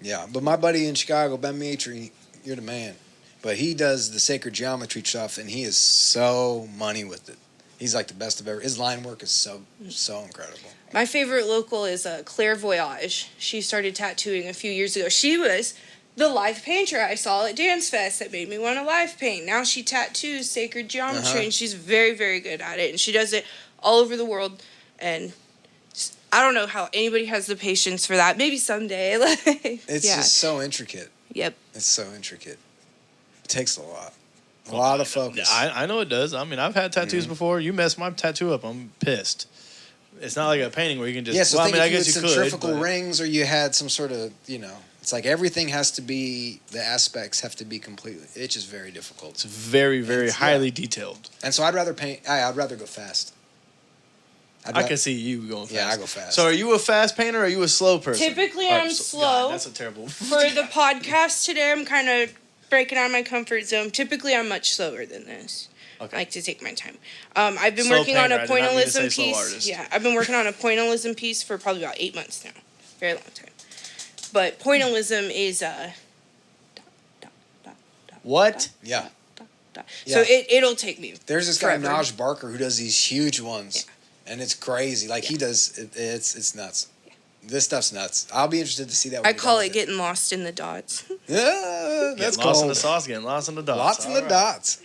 Yeah, but my buddy in Chicago, Ben Mitri, you're the man. But he does the sacred geometry stuff, and he is so money with it. He's like the best of ever. His line work is so incredible. My favorite local is Claire Voyage. She started tattooing a few years ago. She was the live painter I saw at Dance Fest that made me want to live paint. Now she tattoos sacred geometry, and she's very, very good at it. And she does it all over the world. And I don't know how anybody has the patience for that. Maybe someday. It's just so intricate. Yep. It's so intricate. It takes a lot. A lot of focus. I know it does. I mean, I've had tattoos before. You messed my tattoo up, I'm pissed. It's not like a painting where you can just... Yeah, so well, think I if you guess had you could. centrifugal rings, or you had some sort of, It's like everything has to be, the aspects have to be completely. It's just very difficult. It's very, very It's- highly detailed. And so I'd rather paint. I'd rather go fast. I can see you going fast. Yeah, I go fast. So are you a fast painter or are you a slow person? Typically, Or- I'm slow. God, that's a terrible. For the podcast today, I'm kind of breaking out of my comfort zone. Typically, I'm much slower than this. Okay. I like to take my time. I've been Slow working on painter, a I did not mean to say pointillism slow piece. artist. Yeah, I've been working on a pointillism piece for probably about 8 months now. Very long time. But pointillism is What? Yeah. So it'll take me. There's this guy forever. Naj Barker who does these huge ones, and it's crazy. Like he does, it's nuts. This stuff's nuts. I'll be interested to see that. When I you're call done it with getting lost in the dots. Yeah, that's Getting lost in cool. the sauce, getting lost in the dots. Lots in the All right. dots.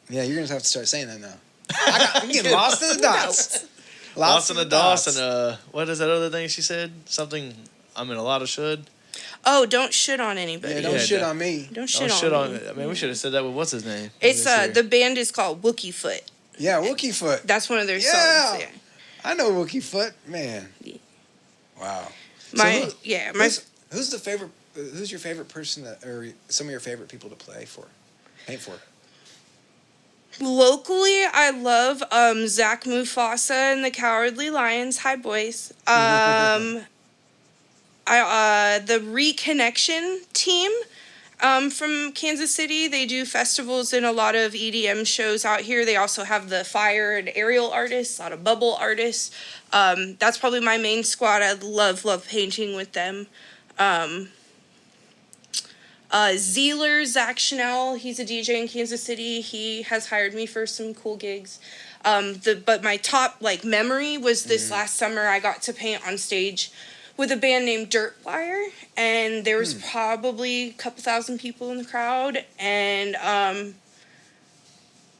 Yeah, you're gonna have to start saying that now. I'm getting lost in the dots. Lost in the dots and what is that other thing she said? Something. I'm in a lot of should. Oh, don't shit on anybody. Yeah, don't Yeah, shit no. on me. Don't Oh, shit shit on on. me. I mean, we should have said that with what's his name. It's This year. the band is called Wookie Foot. Yeah, Wookie Foot. That's one of their Yeah. songs. Yeah. I know Wookie Foot, man. Yeah. Wow. My So who's the favorite? Who's your favorite person that, or some of your favorite people to play for, paint for? locally, I love Zach Mufasa and the Cowardly Lions. Hi, boys. The Reconnection team from Kansas City. They do festivals and a lot of EDM shows out here. They also have the fire and aerial artists, a lot of bubble artists. That's probably my main squad. I love painting with them. Zeeler, Zach Chanel, he's a DJ in Kansas City. He has hired me for some cool gigs. But my top memory was this last summer. I got to paint on stage with a band named Dirtwire, and there was probably a couple thousand people in the crowd. And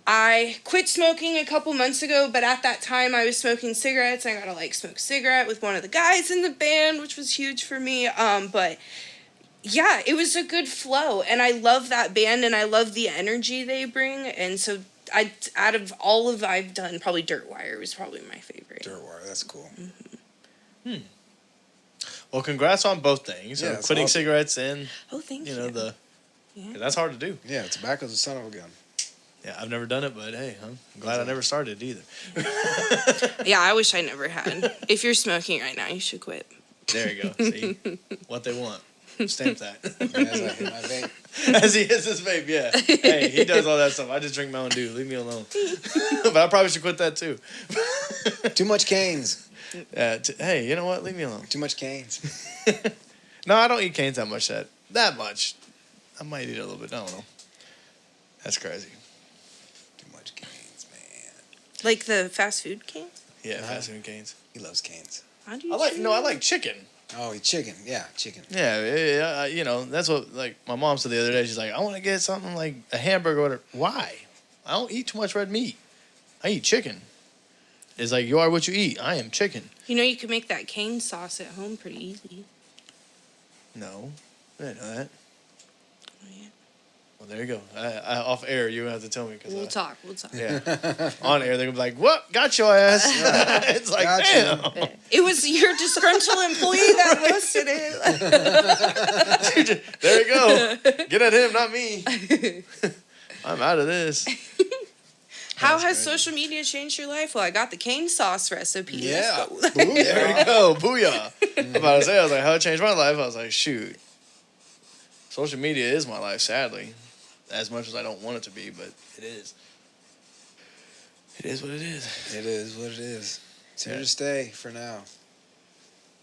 I quit smoking a couple months ago, but at that time I was smoking cigarettes. I got to smoke a cigarette with one of the guys in the band, which was huge for me. But yeah, it was a good flow, and I love that band, and I love the energy they bring. And so, out of all of I've done, probably Dirtwire was probably my favorite. Dirtwire, that's cool. Well, congrats on both things. Yeah, that's quitting awesome. cigarettes and Oh, thank you. Yeah. that's hard to do. Yeah, tobacco's the son of a gun. Yeah, I've never done it, but hey, I'm glad I never started either. Yeah, I wish I never had. If you're smoking right now, you should quit. There you go. See what they want. Stamp that. As I hit my vape. As he hits his vape, yeah. Hey, he does all that stuff. I just drink Mountain Dew. Leave me alone. But I probably should quit that too. Too much canes. Hey, you know what? Leave me alone. Too much canes. No, I don't eat canes that much. That much. I might eat a little bit. I don't know. That's crazy. Too much canes, man. Like the fast food can? Yeah, fast food canes. He loves canes. How do you I like do that? chicken. Oh, chicken. Yeah, chicken. Yeah, that's what my mom said the other day. She's like, I want to get something like a hamburger or whatever. Why? I don't eat too much red meat. I eat chicken. It's like, you are what you eat. I am chicken. You know you can make that cane sauce at home pretty easy. No, I didn't know that. Oh, yeah. Well, there you go. I off air, you have to tell me. We'll talk. Yeah. On air, they're going to be like, what? Got your ass. It's like, Gotcha. damn. It was your disgruntled employee that posted it. There you go. Get at him, not me. I'm out of this. How has social media changed your life? Well, I got the cane sauce recipe. Yeah. Let's go. There you go. Booyah. I'm about to say, I was like, how it changed my life? I was like, shoot. Social media is my life, sadly. As much as I don't want it to be, but it is. It is what it is. It is what it is. It's here Yeah. to stay for now.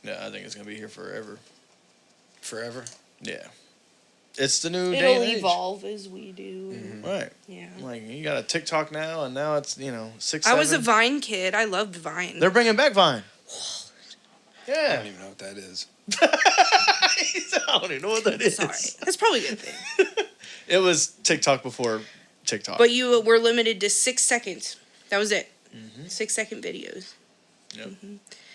Yeah, I think it's going to be here forever. Forever. Yeah. It's the new day It'll and age. evolve as we do. Right. Yeah. Like, you got a TikTok now, and now it's, 6, I was a 7. Vine kid. I loved Vine. They're bringing back Vine. I Yeah. don't even know what that is. He said, I don't even know what that is. Sorry. That's probably a good thing. It was TikTok before TikTok. But you were limited to 6 seconds. That was it. 6-second videos. Yep.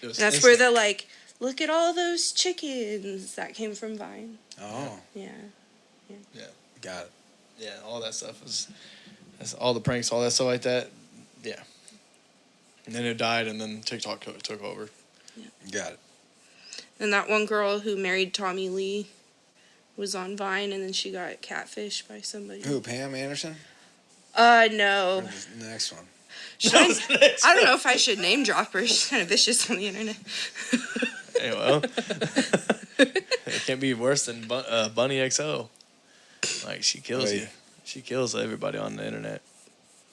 It was And that's where instant. the look at all those chickens that came from Vine. Oh, Yeah. got it. Yeah, all that stuff that's all the pranks, all that stuff like that. Yeah. And then it died, and then TikTok took over. Got it. And that one girl who married Tommy Lee, was on Vine, and then she got catfished by somebody. Who? Pam Anderson? No. Or the next one. Should I don't know if I should name drop her. She's kind of vicious on the internet. Hey, well, it can't be worse than Bunny XO. Like, she kills Right. you. She kills everybody on the internet.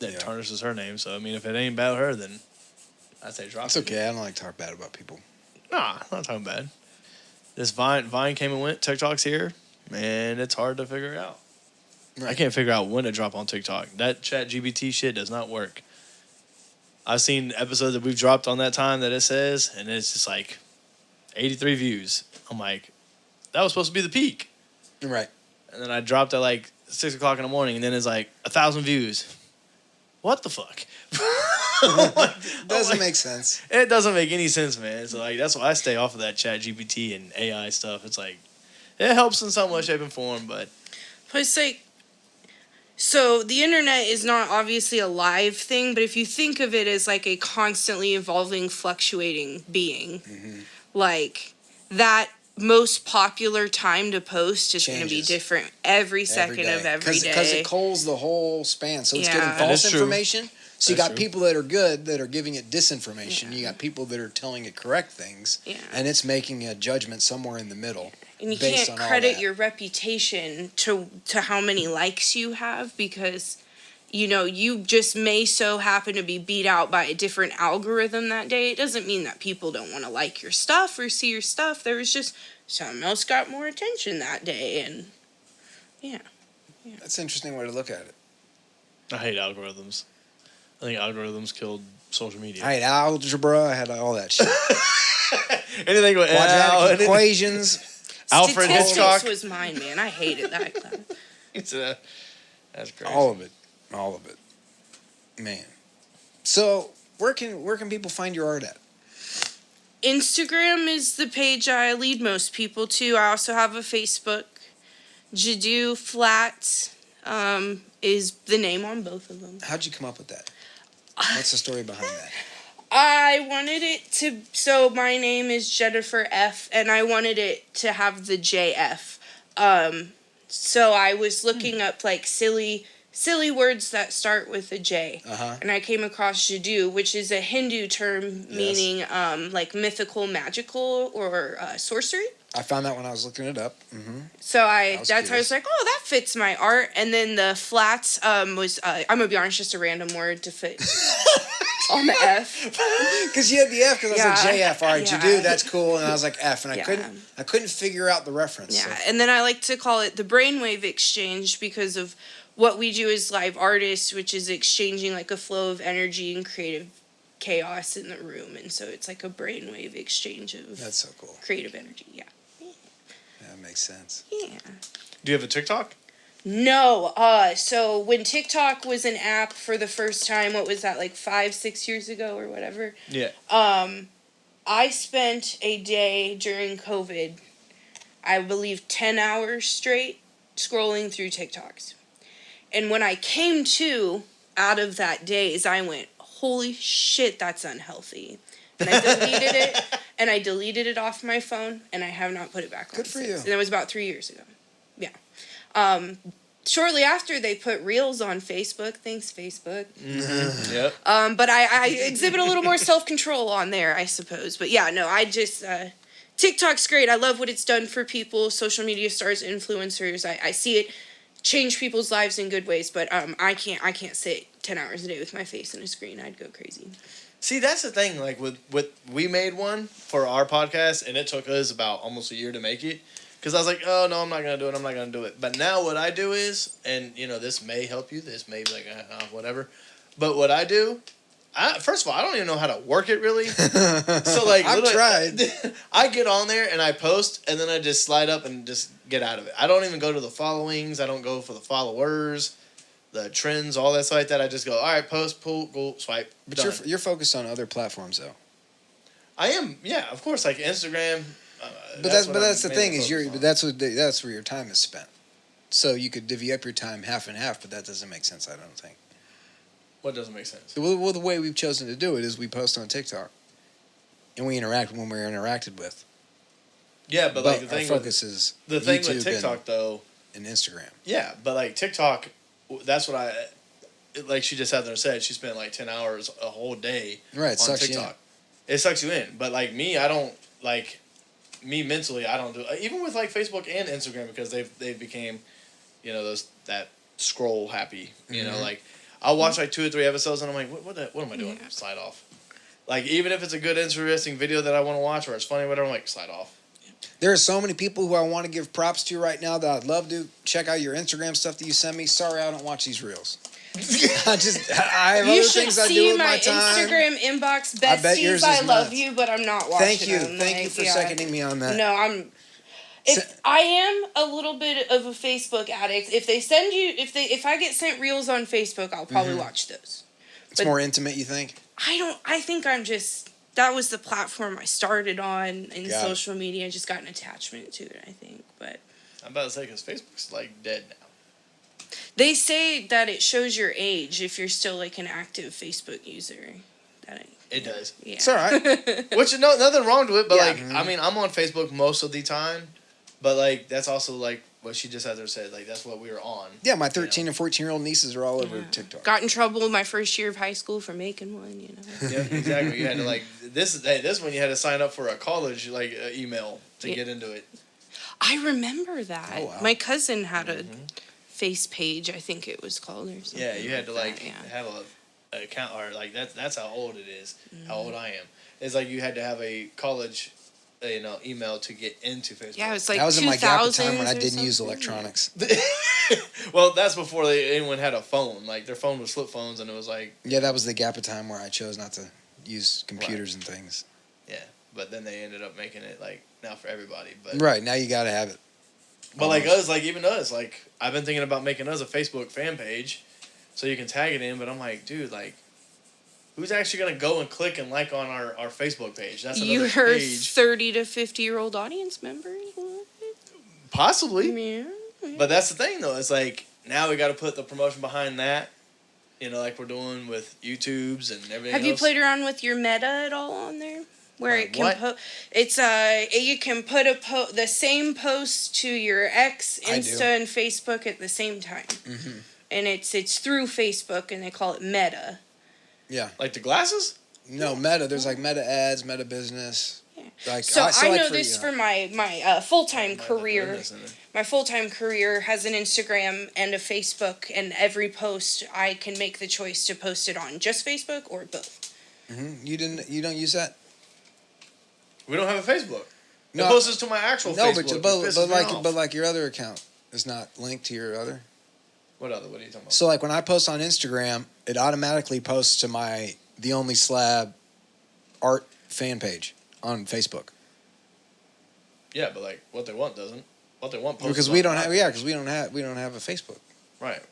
That Yeah. tarnishes her name. So, I mean, if it ain't about her, then I'd say drop It's it. okay. I don't like to talk bad about people. Nah, I'm not talking bad. This Vine came and went. TikTok's here. Man, it's hard to figure out. I Right. can't figure out when to drop on TikTok. That ChatGPT shit does not work. I've seen episodes that we've dropped on that time that it says, and it's just like 83 views. I'm like, that was supposed to be the peak. Right. And then I dropped at like 6 o'clock in the morning, and then it's like 1,000 views. What the fuck? Doesn't make sense. It doesn't make any sense, man. So like that's why I stay off of that ChatGPT and AI stuff. It's like it helps in some way, shape, and form, but But it's like, so the internet is not obviously a live thing, but if you think of it as like a constantly evolving, fluctuating being, like that most popular time to post is going to be Changes. different every second of every day. Because it culls the whole span. So it's Yeah. getting That false is true. information. So you That's got true. people that are good that are giving it disinformation. Yeah. You got people that are telling it correct things. Yeah. And it's making a judgment somewhere in the middle. And you based can't on all credit that. your reputation to how many likes you have, because you just may so happen to be beat out by a different algorithm that day. It doesn't mean that people don't want to like your stuff or see your stuff. There was just something else got more attention that day, and yeah. That's an interesting way to look at it. I hate algorithms. I think algorithms killed social media. I had algebra. I had all that shit. Anything with Quadratic equations. Alfred Statistics Hitchcock. was mine, man. I hated that class. That's crazy. All of it. All of it. Man. So where can people find your art at? Instagram is the page I lead most people to. I also have a Facebook. Jadoo Flats is the name on both of them. How'd you come up with that? What's the story behind that? I wanted it to, so my name is Jennifer F, and I wanted it to have the JF. So I was looking up like silly words that start with a J. Uh-huh. And I came across Jadoo, which is a Hindu term meaning like mythical, magical, or sorcery. I found that when I was looking it up. Mm-hmm. So that's how I curious. was like, oh, that fits my art. And then the flats was, I'm going to be honest, just a random word to fit on the F. Because you had the F, because I was like JF. All right, Yeah. Jadoo, that's cool. And I was like F, and Yeah. I couldn't figure out the reference. Yeah, So. and then I like to call it the Brainwave Exchange because of what we do as live artists, which is exchanging like a flow of energy and creative chaos in the room. And so it's like a brainwave exchange of That's so cool. creative energy. Yeah. That makes sense. Yeah. Do you have a TikTok? No, so when TikTok was an app for the first time, what was that, like 5-6 years ago or whatever? Yeah. I spent a day during COVID, I believe 10 hours straight, scrolling through TikToks. And when I came to out of that days, I went, holy shit, that's unhealthy. And I deleted it, and I deleted it off my phone, and I have not put it back on Good for since. you. And it was about 3 years ago. Yeah. Shortly after, they put Reels on Facebook. Thanks, Facebook. Yep. But I exhibit a little more self-control on there, I suppose. But yeah, no, I just... TikTok's great. I love what it's done for people, social media stars, influencers. I see it change people's lives in good ways, but I can't sit 10 hours a day with my face in a screen. I'd go crazy. See, that's the thing. Like with we made one for our podcast, and it took us about almost a year to make it. Because I was like, oh, no, I'm not going to do it. I'm not going to do it. But now what I do is, and, this may help you. This may be like, whatever. But what I do, first of all, I don't even know how to work it really. So, like, I've tried. I get on there and I post, and then I just slide up and just get out of it. I don't even go to the followings. I don't go for the followers, the trends, all that stuff like that. I just go, all right, post, pull, go, swipe. But done. you're focused on other platforms, though. I am, yeah, of course, like Instagram. But that's what I'm the thing mainly is focused on. that's where your time is spent. So you could divvy up your time half and half, but that doesn't make sense. I don't think. What doesn't make sense? Well, the way we've chosen to do it is we post on TikTok, and we interact when we're interacted with. Yeah, but like the our thing focus is with YouTube TikTok though. and Instagram. Yeah, but like TikTok, that's what like she just out there said. She spent like 10 hours a whole day Right, it on sucks you TikTok. It sucks you in. But like me, I don't like me mentally. I don't do even with like Facebook and Instagram because they've became, that scroll happy. You know, like I'll watch like 2 or 3 episodes and I'm like, what am I doing? Yeah. Slide off. Like even if it's a good, interesting video that I want to watch or it's funny, whatever, I'm like slide off. There are so many people who I want to give props to right now that I'd love to check out your Instagram stuff that you send me. Sorry, I don't watch these reels. I have You other should things I do see with my my time. Instagram inbox. I bet yours Besties, is I love nuts. you, but I'm not watching Thank you. them. Thank you Like, for yeah. seconding me on that. No, If I am a little bit of a Facebook addict, if I get sent reels on Facebook, I'll probably watch those. It's more intimate, you think? I think that was the platform I started on in Got it. social media. I just got an attachment to it, I think. But I'm about to say because Facebook's like dead now. they say that it shows your age if you're still like an active Facebook user. It does. Yeah. It's all right. Which nothing wrong with it, but Yeah. like I mean I'm on Facebook most of the time, but like that's also like what she just had there said like that's what we were on. Yeah, my 13 and 14-year-old nieces are all over Yeah. TikTok. Got in trouble my first year of high school for making one, you know. Yeah, exactly. You had to like this one you had to sign up for a college like email to get into it. I remember that. Oh, wow. My cousin had a face page, I think it was called or something. Yeah, you had to like that, yeah. have a account or like that's how old it is. How old I am. It's like you had to have a college email to get into Facebook. Yeah, it was like That was in my gap of 2000s time when I or didn't use something. electronics. Well, that's before anyone had a phone. Like their phone was flip phones, and it was like Yeah, that was the gap of time where I chose not to use computers and things. yeah. But then they ended up making it like now for everybody. But Right, now you got to have it. but like us, like even us, like I've been thinking about making us a Facebook fan page, so you can tag it in. But I'm like, dude, like. Who's actually gonna go and click and like on our Facebook page? That's another Your page. 30 to 50-year-old audience members. Possibly. Yeah. But that's the thing, though. It's like now we got to put the promotion behind that. Like we're doing with YouTubes and everything. Have you else. played around with your meta at all on there? Where it can what? it's you can put the same post to your ex, I do. Insta, and Facebook at the same time, and it's through Facebook, and they call it Meta. Yeah. Like the glasses? No, Meta. There's like Meta ads, Meta business. Like So I like know this for my full-time career. Goodness, and My full-time career has an Instagram and a Facebook, and every post I can make the choice to post it on just Facebook or both. You don't use that? we don't have a Facebook. No, It posts us to my actual no, Facebook. which but pisses me off. like your other account is not linked to your other. What other? What are you talking about? So like when I post on Instagram, it automatically posts to my The Only Slab art fan page on Facebook. Yeah, but like what they want doesn't. What they want posts Because on we don't my have page. we don't have a Facebook. Right.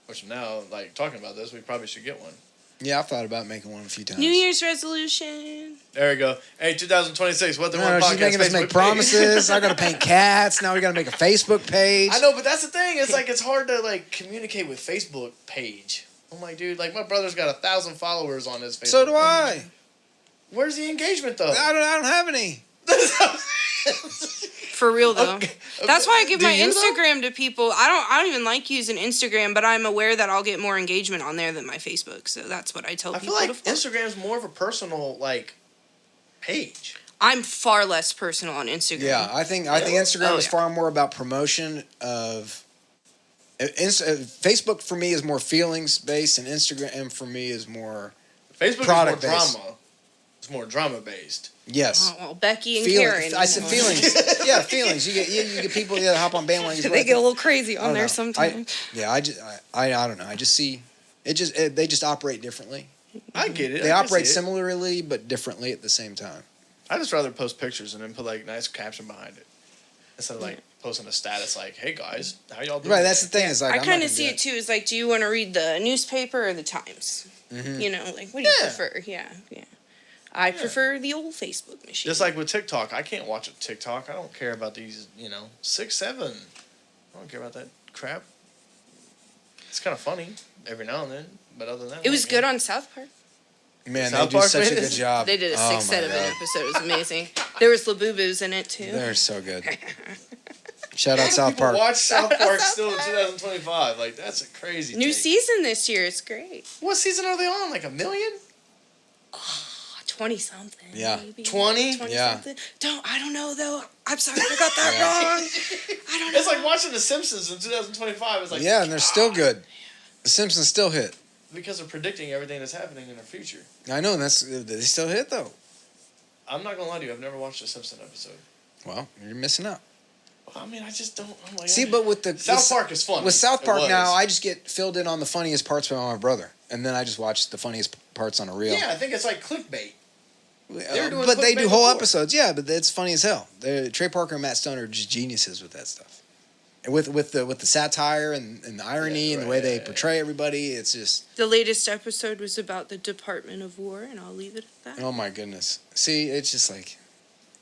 Which now, like talking about this, we probably should get one. Yeah, I've thought about making one a few times. New Year's resolution. There we go. Hey, 2026. What they No, want? she's Podcast making us Facebook make page. promises. I got to paint cats. Now we got to make a Facebook page. I know, but that's the thing. It's like it's hard to like communicate with Facebook page. I'm like, dude, like my brother's got 1,000 followers on his Facebook. So do page. I. Where's the engagement though? I don't have any. For real though. Okay. That's why I give Do my you, though? Instagram to people. I don't even like using Instagram, but I'm aware that I'll get more engagement on there than my Facebook. So that's what I tell I people feel like to follow. Instagram's more of a personal like page. I'm far less personal on Instagram. Yeah, I think Instagram Oh, is yeah. far more about promotion of. Facebook for me is more feelings based, and Instagram for me is more Facebook Product is more based. drama. It's more drama based. yes. Oh, well, Becky and Feelings. Karen. I said feelings. Yeah, feelings. You get people that hop on bandwagons. They get a little crazy I on don't there know. sometimes. I don't know. I just see they just operate differently. I get it. They I can operate see it. similarly but differently at the same time. I just rather post pictures and then put like nice caption behind it instead of like posting a status like, "Hey guys, how y'all doing?" Right. That's the today?" thing. Is like I I'm not kind gonna of see do it too. Is like, do you want to read the newspaper or the Times? You know, like what do you Yeah. prefer? Yeah. I prefer the old Facebook machine. Just like with TikTok, I can't watch a TikTok. I don't care about these, 6, 7. I don't care about that crap. It's kind of funny every now and then, but other than that, it was like, good on South Park. Man, they South do Park such a fans? good job. They did a Oh 6 my out of an God. episode. It was amazing. There was Labubu's in it too. They're so good. Shout out How do South people Park. watch South Park South still in Park. 2025? Like, that's a crazy New take. season this year. It's great. What season are they on? Like 1 million? 20 something. Yeah. Maybe. 20? 20 Yeah. something. I don't know though. I'm sorry I got that wrong. I don't know. It's like watching The Simpsons in 2025. It's like, Yeah, and they're still good. The Simpsons still hit. because they're predicting everything that's happening in the future. I know, and they still hit though. I'm not gonna lie to you. I've never watched a Simpson episode. Well, you're missing out. I mean, I just don't. I'm like, See, but with the South Park is fun. with South It Park was. now, I just get filled in on the funniest parts by my brother, and then I just watch the funniest parts on a reel. Yeah, I think it's like clickbait. They were doing But they clickbait do whole before. episodes, yeah. But it's funny as hell. Trey Parker and Matt Stone are just geniuses with that stuff, and with the satire and the irony and the way they portray everybody. It's just The latest episode was about the Department of War, and I'll leave it at that. oh my goodness. See, it's just like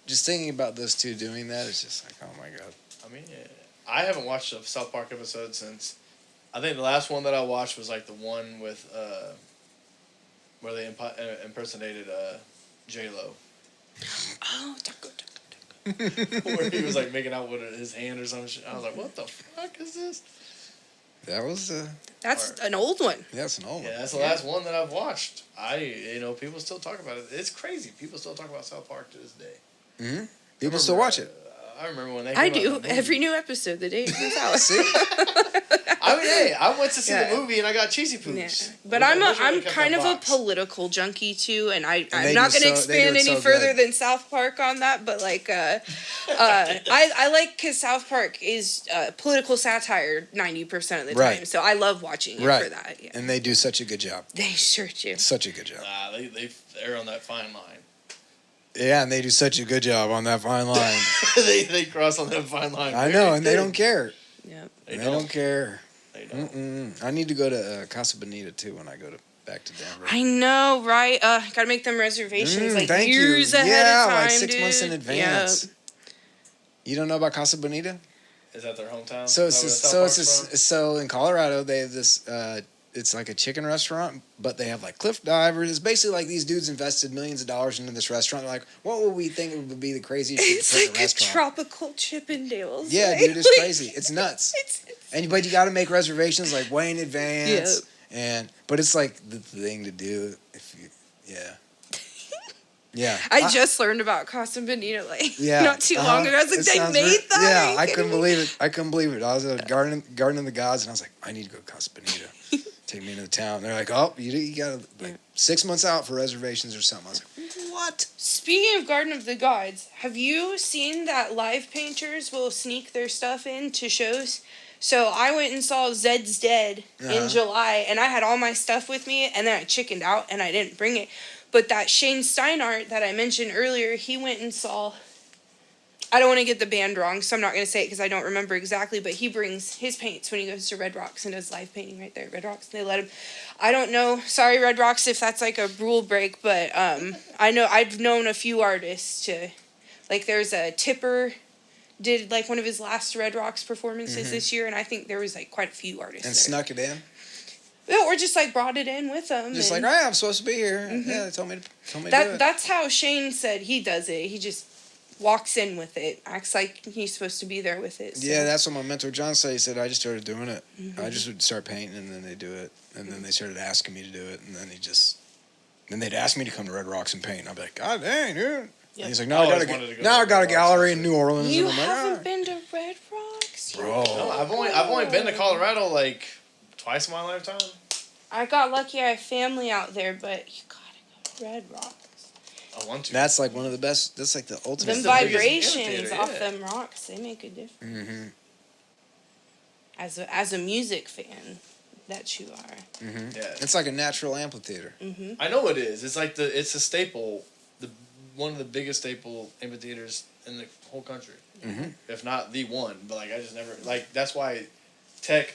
just thinking about those two doing that is just like oh my god. I mean, yeah. I haven't watched a South Park episode since. I think the last one that I watched was like the one with where they impersonated J-Lo. Oh, taco. Where he was like making out with his hand or some shit. I was like, what the fuck is this? That was That's an old one. that's an old Yeah, one. that's the last one that I've watched. People still talk about it. It's crazy. People still talk about South Park to this day. Mm-hmm. People still watch it. I remember when they. I came out do. with the movie. Every new episode, the day it comes out. See? I mean, hey, I went to see Yeah. the movie and I got cheesy poops. Yeah. But I'm kind of a political junkie too, and I'm they not do going to so- they do expand it any so further good. than South Park on that. But like, I like because South Park is political satire 90% of the Right. time, so I love watching it Right. for that. Yeah. And they do such a good job. They sure do. Such a good job. Nah, they're on that fine line. Yeah, and they do such a good job on that fine line. they cross on that fine line. I know, and they don't care. Yep. They They don't. don't care. They don't. I need to go to Casa Bonita too when I go back to Denver. I know, right? Gotta make them reservations like thank years you. ahead Yeah, of time, like 6 months in dude. advance. Yep. You don't know about Casa Bonita? Is that their hometown? So Is it's that where South so Park's it's so in Colorado they have this. It's like a chicken restaurant, but they have like cliff divers. It's basically like these dudes invested millions of dollars into this restaurant. They're like, what would we think would be the craziest shit It's to put in like a a restaurant? tropical Chippendales. Yeah, like- dude, it's crazy. It's nuts. But you got to make reservations like way in advance. But it's like the thing to do if you, yeah. Yeah. I just learned about Casa Bonita like Yeah. not too long ago. I was like, It they sounds made that? Are Yeah, you I kidding couldn't me? believe it. I couldn't believe it. I was at a Garden of the Gods, and I was like, I need to go to Casa Bonita. Take me into the town. They're like, oh, you got to, like, 6 months out for reservations or something. I was like, what? Speaking of Garden of the Gods, have you seen that live painters will sneak their stuff into shows? So I went and saw Zed's Dead in July, and I had all my stuff with me, and then I chickened out and I didn't bring it. But that Shane Steinart that I mentioned earlier, he went and saw. I don't want to get the band wrong, so I'm not going to say it because I don't remember exactly, but he brings his paints when he goes to Red Rocks and does live painting right there at Red Rocks. And they let him. I don't know. Sorry, Red Rocks, if that's like a rule break, but I know I've known a few artists to. Like there's a Tipper did like one of his last Red Rocks performances this year, and I think there was like quite a few artists And there. snuck it in? Yeah, or just like brought it in with them. Just and like, I'm supposed to be here. Yeah, they told me to do it. that's how Shane said he does it. He just walks in with it, acts like he's supposed to be there with it. So. Yeah, that's what my mentor John said. He said, I just started doing it. I just would start painting, and then they do it. And then they started asking me to do it, and then then they'd ask me to come to Red Rocks and paint. And I'd be like, God dang, dude. And he's like, I I always wanted to go now to I got a Red Rocks, gallery in actually. New Orleans. You and I'm like, haven't been to Red Rocks? Bro. No, I've only been to Colorado like twice in my lifetime. I got lucky I have family out there, but you gotta go to Red Rocks. I want to. That's like one of the best. That's like the ultimate. Them the biggest vibrations amphitheater, off yeah. them rocks, they make a difference. Mm-hmm. As a music fan that you are. Mm-hmm. Yeah. It's like a natural amphitheater. I know it is. It's like it's a staple, one of the biggest staple amphitheaters in the whole country, if not the one. But like I just never like that's why Tech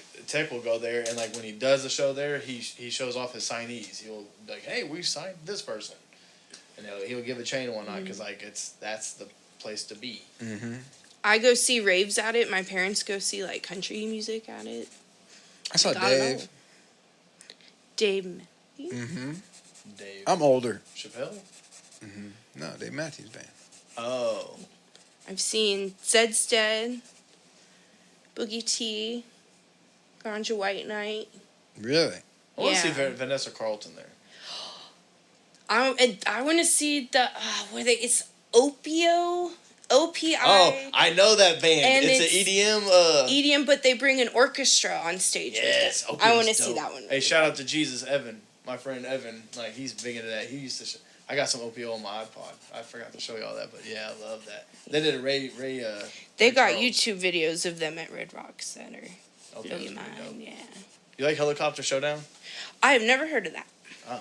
will go there, and like when he does the show there, he shows off his signees. He'll be like, hey, we signed this person, and he'll give a chain and whatnot because like that's the place to be. Mm-hmm. I go see raves at it. My parents go see like country music at it. I saw Gotta Dave. know. Dave. Mm-hmm. Dave I'm older. Chappelle? No, Dave Matthews Band. Oh. I've seen Zed's Dead, Boogie T, Ganja White Knight. Really? I want to see Yeah. Vanessa Carlton there. I want to see the it's Opio, OPI. Oh, I know that band. And It's it's an EDM. EDM, but they bring an orchestra on stage. Yes, with them. okay, I want to it's see dope. that one. Hey, shout out to Jesus Evan, my friend Evan. Like he's big into that. He used to. I got some OPO on my iPod. I forgot to show you all that, but yeah, I love that. They did a Ray. They Ray got Charles. YouTube videos of them at Red Rock Center. Okay, Blow that's your pretty dope. mind, yeah. You like Helicopter Showdown? I have never heard of that. Oh,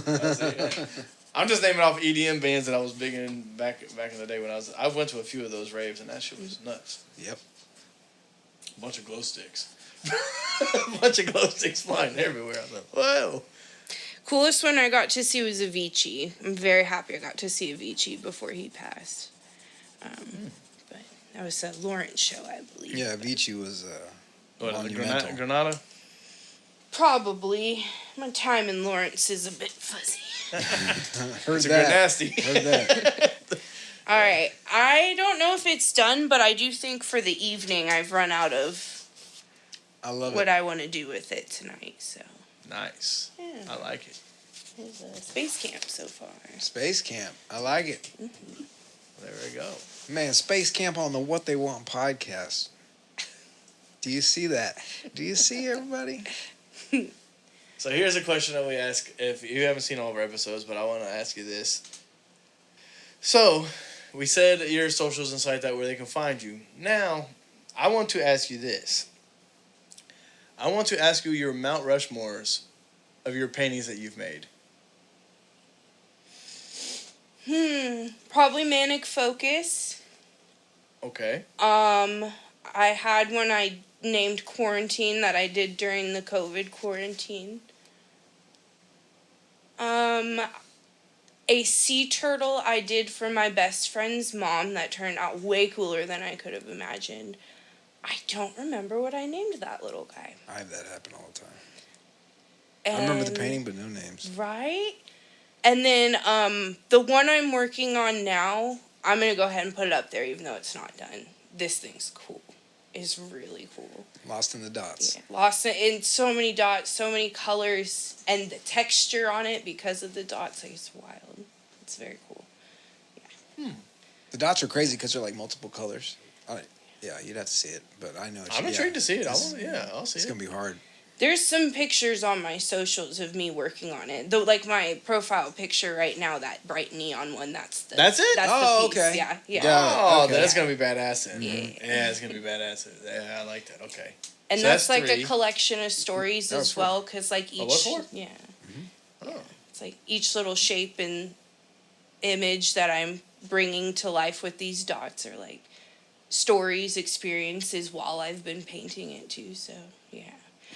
that's it. I'm just naming off EDM bands that I was big in back in the day when I went to a few of those raves and that shit was nuts. Yep. A bunch of glow sticks. A bunch of glow sticks flying everywhere. I was like, whoa. Coolest one I got to see was Avicii. I'm very happy I got to see Avicii before he passed. But that was a Lawrence show, I believe. Yeah, Avicii was What, monumental. Granada? Probably. My time in Lawrence is a bit fuzzy. Heard It's a that. good nasty. Heard that. All right. I don't know if it's done, but I do think for the evening I've run out of I love what it. I want to do with it tonight. So, Nice. yeah. I like it. There's a space camp so far. Space Camp. I like it. There we go. Man, Space Camp on the What They Want podcast. Do you see that? Do you see everybody? So here's a question that we ask if you haven't seen all of our episodes, but I want to ask you this. So, we said your socials and stuff like that where they can find you. Now, I want to ask you this. I want to ask you your Mount Rushmores of your paintings that you've made. Probably Manic Focus. Okay. I had one I named Quarantine that I did during the COVID quarantine. A sea turtle I did for my best friend's mom that turned out way cooler than I could have imagined. I don't remember what I named that little guy. I have that happen all the time. And, I remember the painting, but no names. Right? And then the one I'm working on now, I'm going to go ahead and put it up there even though it's not done. This thing's cool. It's really cool. Lost in the Dots. Yeah, lost it in so many dots, so many colors, and the texture on it because of the dots. Like, it's wild. It's very cool. The dots are crazy because they're like multiple colors. Yeah, you'd have to see it, but I know. I'm intrigued to see it. I'll It's see it. gonna be hard. There's some pictures on my socials of me working on it. Though, like my profile picture right now, that bright neon one. That's it. Oh, the piece. okay. Yeah. Got Oh, Okay. that's going to be badass then. Yeah. Yeah, it's going to be badass. Yeah, I like that. Okay. And So that's that's like 3. a collection of stories That was as four. well, because like each Oh, what, 4? yeah, Oh. it's like each little shape and image that I'm bringing to life with these dots are like stories, experiences while I've been painting it too. So yeah.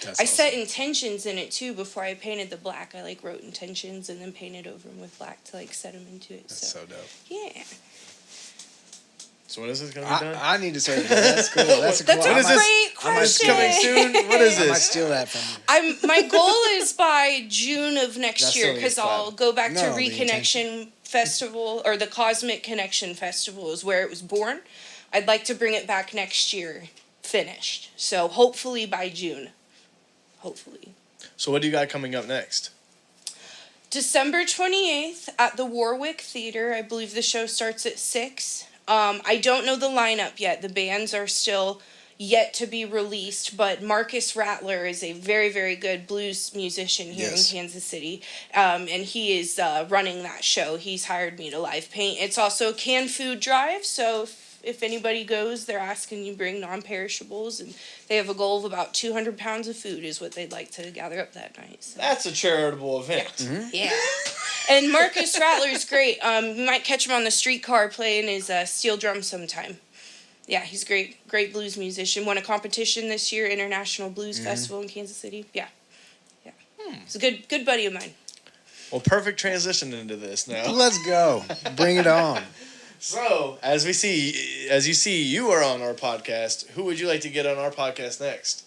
That's I set awesome. intentions in it too before I painted the black. I like wrote intentions and then painted over them with black to like set them into it. That's so dope. Yeah, So when is this going to be done? I need to start. That's cool. That's a cool. that's a I might- great I might question. steal Coming soon? What is I might this? steal that from you. My goal is by June of next That's year only because 5. I'll go back to No, the Reconnection Festival or the Cosmic Connection Festival is where it was born. I'd like to bring it back next year, finished. So hopefully by June. Hopefully. So what do you got coming up next? December 28th at the Warwick Theater. I believe the show starts at 6. I don't know the lineup yet. The bands are still yet to be released, but Marcus Rattler is a very, very good blues musician here Yes. in Kansas City, and he is running that show. He's hired me to live paint. It's also a canned food drive, so if anybody goes, they're asking you bring non-perishables, and they have a goal of about 200 pounds of food is what they'd like to gather up that night. So. That's a charitable event. Yeah. And Marcus Rattler's great. You might catch him on the streetcar playing his steel drum sometime. Yeah, he's great. Great blues musician. Won a competition this year, International Blues Festival in Kansas City. Yeah. Yeah. He's a good buddy of mine. Well, perfect transition into this now. Let's go. Bring it on. So, as you see, you are on our podcast. Who would you like to get on our podcast next?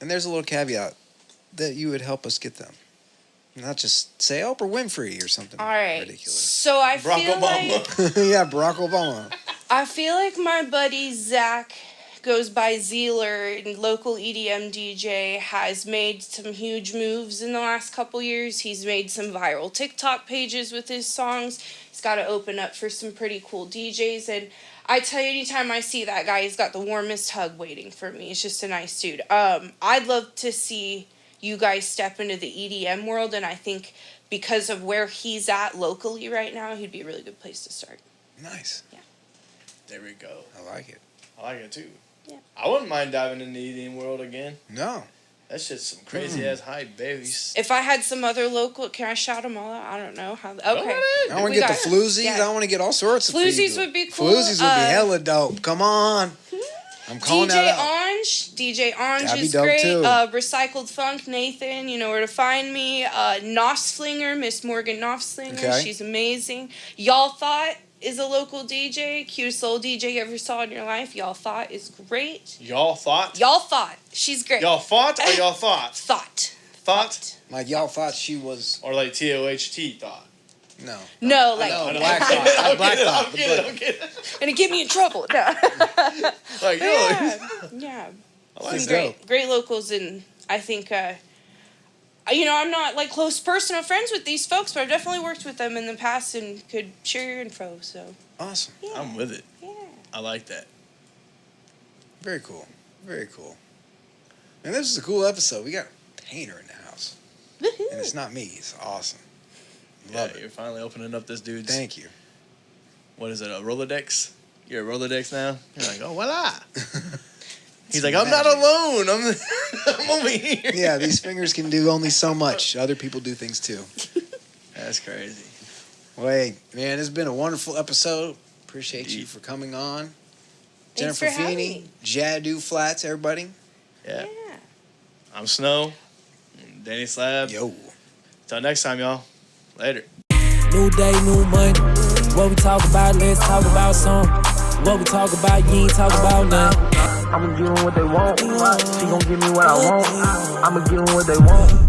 And there's a little caveat that you would help us get them. Not just say Oprah Winfrey or something. All right. Ridiculous. So I Barack feel Obama. like Yeah, Barack Obama. I feel like my buddy Zach goes by Zeeler, and local EDM DJ, has made some huge moves in the last couple years. He's made some viral TikTok pages with his songs. He's got to open up for some pretty cool DJs, and I tell you, anytime I see that guy, he's got the warmest hug waiting for me. He's just a nice dude. I'd love to see you guys step into the EDM world, and I think because of where he's at locally right now, he'd be a really good place to start. Nice. There we go. I like it. I like it too. Yeah. I wouldn't mind diving in the EDM world again. No. That's just some crazy ass hype, babies. If I had some other local, can I shout them all out? I don't know how. Okay. ahead. I want We to get the got- floozies. yeah. I want to get all sorts of Floozies people. would be cool. Floozies would be hella dope. Come on. I'm calling DJ that out. Ange. DJ Ange That'd be is dope, great. too. Recycled Funk, Nathan, you know where to find me. Knopfslinger, Miss Morgan Knopfslinger. Okay. She's amazing. Y'all Thought is a local DJ. Cutest soul DJ you ever saw in your life. Y'all Thought is great. Y'all thought? Y'all Thought. She's great. Y'all fought or y'all thought? Thought. Thought? Like y'all thought she was. Or like TOHT thought? No. No, like, No, Black Thought. Black Thought. I'm kidding. gonna get me in trouble. No. Like, yo. Yeah. I like Some that. great locals, and I think I'm not like close personal friends with these folks, but I've definitely worked with them in the past and could share your info. So Awesome. yeah, I'm with it. yeah. I like that. Very cool. Very cool. And this is a cool episode. We got a painter in the house. And it's not me. It's awesome. Love Yeah, it. you're finally opening up this dude's. Thank you. What is it? A Rolodex? You're a Rolodex now. You're like, oh voila. He's like, I'm not magic. alone. I'm over here. Yeah, these fingers can do only so much. Other people do things too. That's crazy. Well, hey, man, it's been a wonderful episode. Appreciate you Indeed. for coming on. Thanks Jennifer for having Feeney, me. Jadoo Flats, everybody. Yeah. Yeah. I'm Snow. Danny Slab. Yo. Till next time, y'all. Later. New day, new money. What we talk about, let's talk about some. What we talk about, you ain't talk about none. I'ma give them what they want. She gon' give me what I want. I'ma give them what they want.